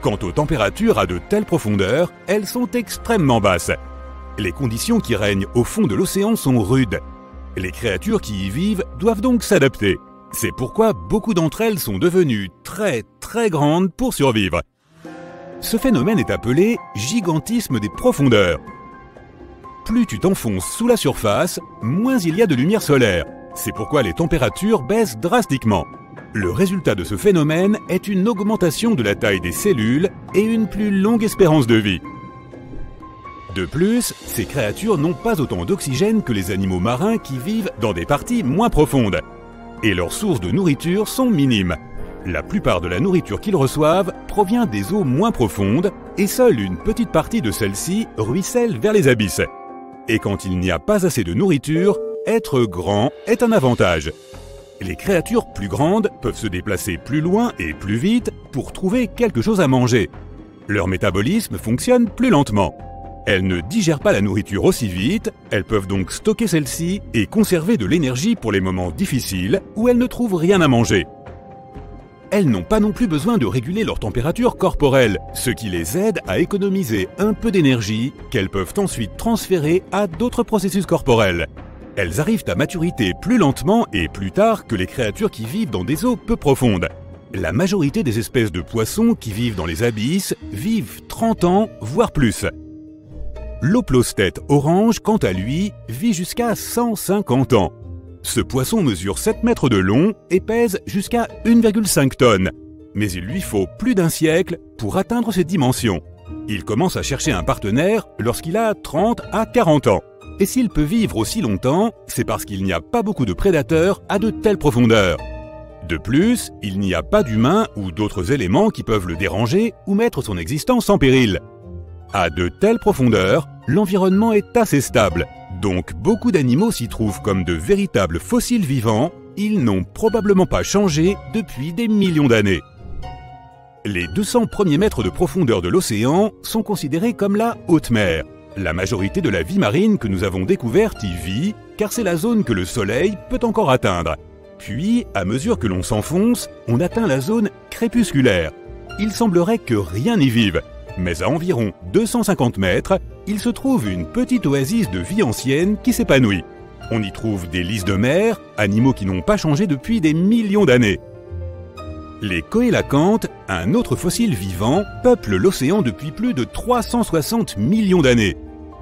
Quant aux températures à de telles profondeurs, elles sont extrêmement basses. Les conditions qui règnent au fond de l'océan sont rudes. Les créatures qui y vivent doivent donc s'adapter. C'est pourquoi beaucoup d'entre elles sont devenues très grandes pour survivre. Ce phénomène est appelé gigantisme des profondeurs. Plus tu t'enfonces sous la surface, moins il y a de lumière solaire. C'est pourquoi les températures baissent drastiquement. Le résultat de ce phénomène est une augmentation de la taille des cellules et une plus longue espérance de vie. De plus, ces créatures n'ont pas autant d'oxygène que les animaux marins qui vivent dans des parties moins profondes. Et leurs sources de nourriture sont minimes. La plupart de la nourriture qu'ils reçoivent provient des eaux moins profondes et seule une petite partie de celle-ci ruisselle vers les abysses. Et quand il n'y a pas assez de nourriture, être grand est un avantage. Les créatures plus grandes peuvent se déplacer plus loin et plus vite pour trouver quelque chose à manger. Leur métabolisme fonctionne plus lentement. Elles ne digèrent pas la nourriture aussi vite, elles peuvent donc stocker celle-ci et conserver de l'énergie pour les moments difficiles où elles ne trouvent rien à manger. Elles n'ont pas non plus besoin de réguler leur température corporelle, ce qui les aide à économiser un peu d'énergie qu'elles peuvent ensuite transférer à d'autres processus corporels. Elles arrivent à maturité plus lentement et plus tard que les créatures qui vivent dans des eaux peu profondes. La majorité des espèces de poissons qui vivent dans les abysses vivent 30 ans, voire plus. L'Oplostète orange, quant à lui, vit jusqu'à 150 ans. Ce poisson mesure 7 mètres de long et pèse jusqu'à 1,5 tonnes. Mais il lui faut plus d'1 siècle pour atteindre ces dimensions. Il commence à chercher un partenaire lorsqu'il a 30 à 40 ans. Et s'il peut vivre aussi longtemps, c'est parce qu'il n'y a pas beaucoup de prédateurs à de telles profondeurs. De plus, il n'y a pas d'humains ou d'autres éléments qui peuvent le déranger ou mettre son existence en péril. À de telles profondeurs, l'environnement est assez stable, donc beaucoup d'animaux s'y trouvent comme de véritables fossiles vivants. Ils n'ont probablement pas changé depuis des millions d'années. Les 200 premiers mètres de profondeur de l'océan sont considérés comme la haute mer. La majorité de la vie marine que nous avons découverte y vit, car c'est la zone que le soleil peut encore atteindre. Puis, à mesure que l'on s'enfonce, on atteint la zone crépusculaire. Il semblerait que rien n'y vive, mais à environ 250 mètres, il se trouve une petite oasis de vie ancienne qui s'épanouit. On y trouve des lys de mer, animaux qui n'ont pas changé depuis des millions d'années. Les coélacantes, un autre fossile vivant, peuplent l'océan depuis plus de 360 millions d'années.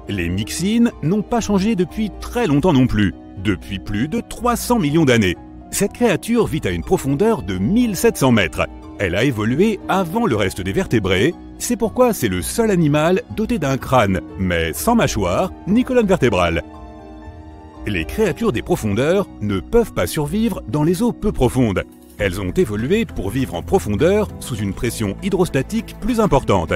Les myxines n'ont pas changé depuis très longtemps non plus, depuis plus de 300 millions d'années. Cette créature vit à une profondeur de 1700 mètres. Elle a évolué avant le reste des vertébrés, c'est pourquoi c'est le seul animal doté d'un crâne, mais sans mâchoire ni colonne vertébrale. Les créatures des profondeurs ne peuvent pas survivre dans les eaux peu profondes. Elles ont évolué pour vivre en profondeur sous une pression hydrostatique plus importante.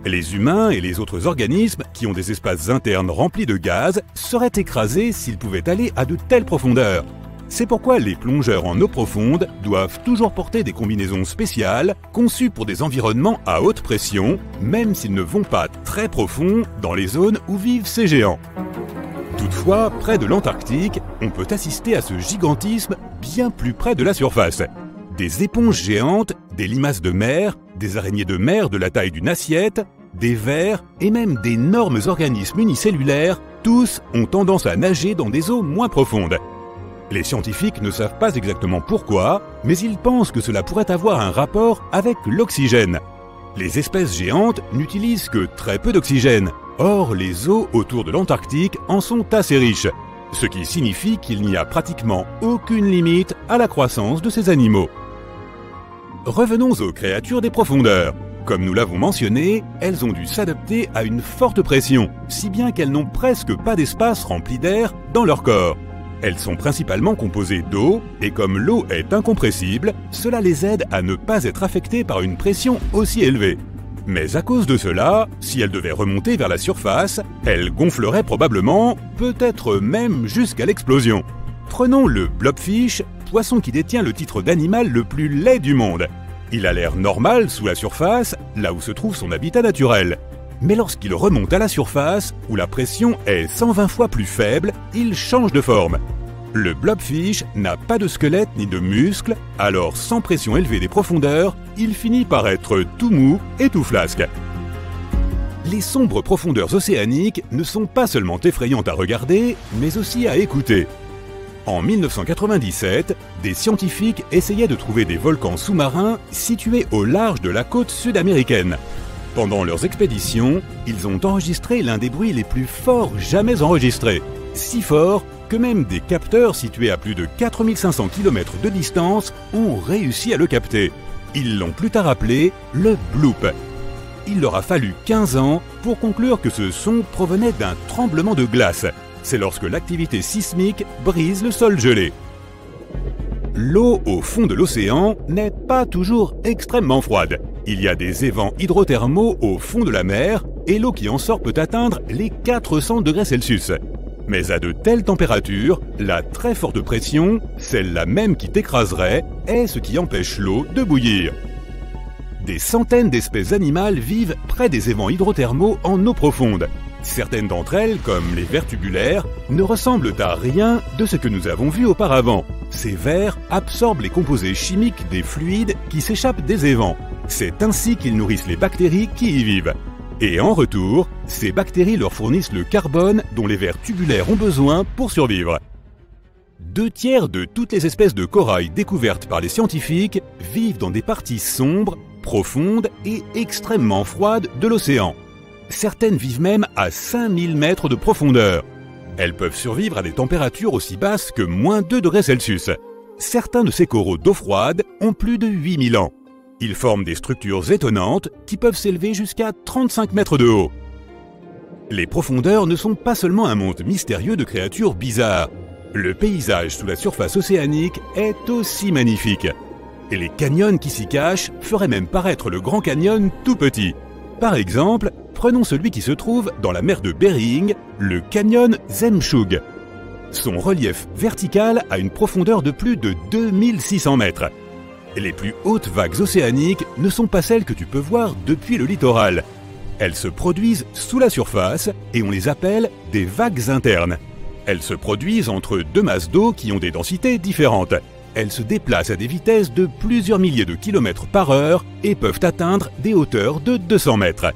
Les humains et les autres organismes qui ont des espaces internes remplis de gaz seraient écrasés s'ils pouvaient aller à de telles profondeurs. C'est pourquoi les plongeurs en eau profonde doivent toujours porter des combinaisons spéciales conçues pour des environnements à haute pression, même s'ils ne vont pas très profond dans les zones où vivent ces géants. Toutefois, près de l'Antarctique, on peut assister à ce gigantisme bien plus près de la surface. Des éponges géantes, des limaces de mer, des araignées de mer de la taille d'une assiette, des vers et même d'énormes organismes unicellulaires, tous ont tendance à nager dans des eaux moins profondes. Les scientifiques ne savent pas exactement pourquoi, mais ils pensent que cela pourrait avoir un rapport avec l'oxygène. Les espèces géantes n'utilisent que très peu d'oxygène. Or, les eaux autour de l'Antarctique en sont assez riches, ce qui signifie qu'il n'y a pratiquement aucune limite à la croissance de ces animaux. Revenons aux créatures des profondeurs. Comme nous l'avons mentionné, elles ont dû s'adapter à une forte pression, si bien qu'elles n'ont presque pas d'espace rempli d'air dans leur corps. Elles sont principalement composées d'eau, et comme l'eau est incompressible, cela les aide à ne pas être affectées par une pression aussi élevée. Mais à cause de cela, si elles devaient remonter vers la surface, elles gonfleraient probablement, peut-être même jusqu'à l'explosion. Prenons le blobfish, poisson qui détient le titre d'animal le plus laid du monde. Il a l'air normal sous la surface, là où se trouve son habitat naturel. Mais lorsqu'il remonte à la surface, où la pression est 120 fois plus faible, il change de forme. Le blobfish n'a pas de squelette ni de muscles, alors sans pression élevée des profondeurs, il finit par être tout mou et tout flasque. Les sombres profondeurs océaniques ne sont pas seulement effrayantes à regarder, mais aussi à écouter. En 1997, des scientifiques essayaient de trouver des volcans sous-marins situés au large de la côte sud-américaine. Pendant leurs expéditions, ils ont enregistré l'un des bruits les plus forts jamais enregistrés. Si fort que même des capteurs situés à plus de 4500 km de distance ont réussi à le capter. Ils l'ont plus tard appelé le bloop. Il leur a fallu 15 ans pour conclure que ce son provenait d'un tremblement de glace. C'est lorsque l'activité sismique brise le sol gelé. L'eau au fond de l'océan n'est pas toujours extrêmement froide. Il y a des évents hydrothermaux au fond de la mer et l'eau qui en sort peut atteindre les 400 degrés Celsius. Mais à de telles températures, la très forte pression, celle-là même qui t'écraserait, est ce qui empêche l'eau de bouillir. Des centaines d'espèces animales vivent près des évents hydrothermaux en eau profonde. Certaines d'entre elles, comme les vers tubulaires, ne ressemblent à rien de ce que nous avons vu auparavant. Ces vers absorbent les composés chimiques des fluides qui s'échappent des évents. C'est ainsi qu'ils nourrissent les bactéries qui y vivent. Et en retour, ces bactéries leur fournissent le carbone dont les vers tubulaires ont besoin pour survivre. 2/3 de toutes les espèces de corail découvertes par les scientifiques vivent dans des parties sombres, profondes et extrêmement froides de l'océan. Certaines vivent même à 5000 mètres de profondeur. Elles peuvent survivre à des températures aussi basses que -2 degrés Celsius. Certains de ces coraux d'eau froide ont plus de 8000 ans. Ils forment des structures étonnantes qui peuvent s'élever jusqu'à 35 mètres de haut. Les profondeurs ne sont pas seulement un monde mystérieux de créatures bizarres. Le paysage sous la surface océanique est aussi magnifique. Et les canyons qui s'y cachent feraient même paraître le Grand Canyon tout petit. Par exemple, prenons celui qui se trouve dans la mer de Bering, le canyon Zemshug. Son relief vertical a une profondeur de plus de 2600 mètres. Les plus hautes vagues océaniques ne sont pas celles que tu peux voir depuis le littoral. Elles se produisent sous la surface et on les appelle des vagues internes. Elles se produisent entre deux masses d'eau qui ont des densités différentes. Elles se déplacent à des vitesses de plusieurs milliers de kilomètres par heure et peuvent atteindre des hauteurs de 200 mètres.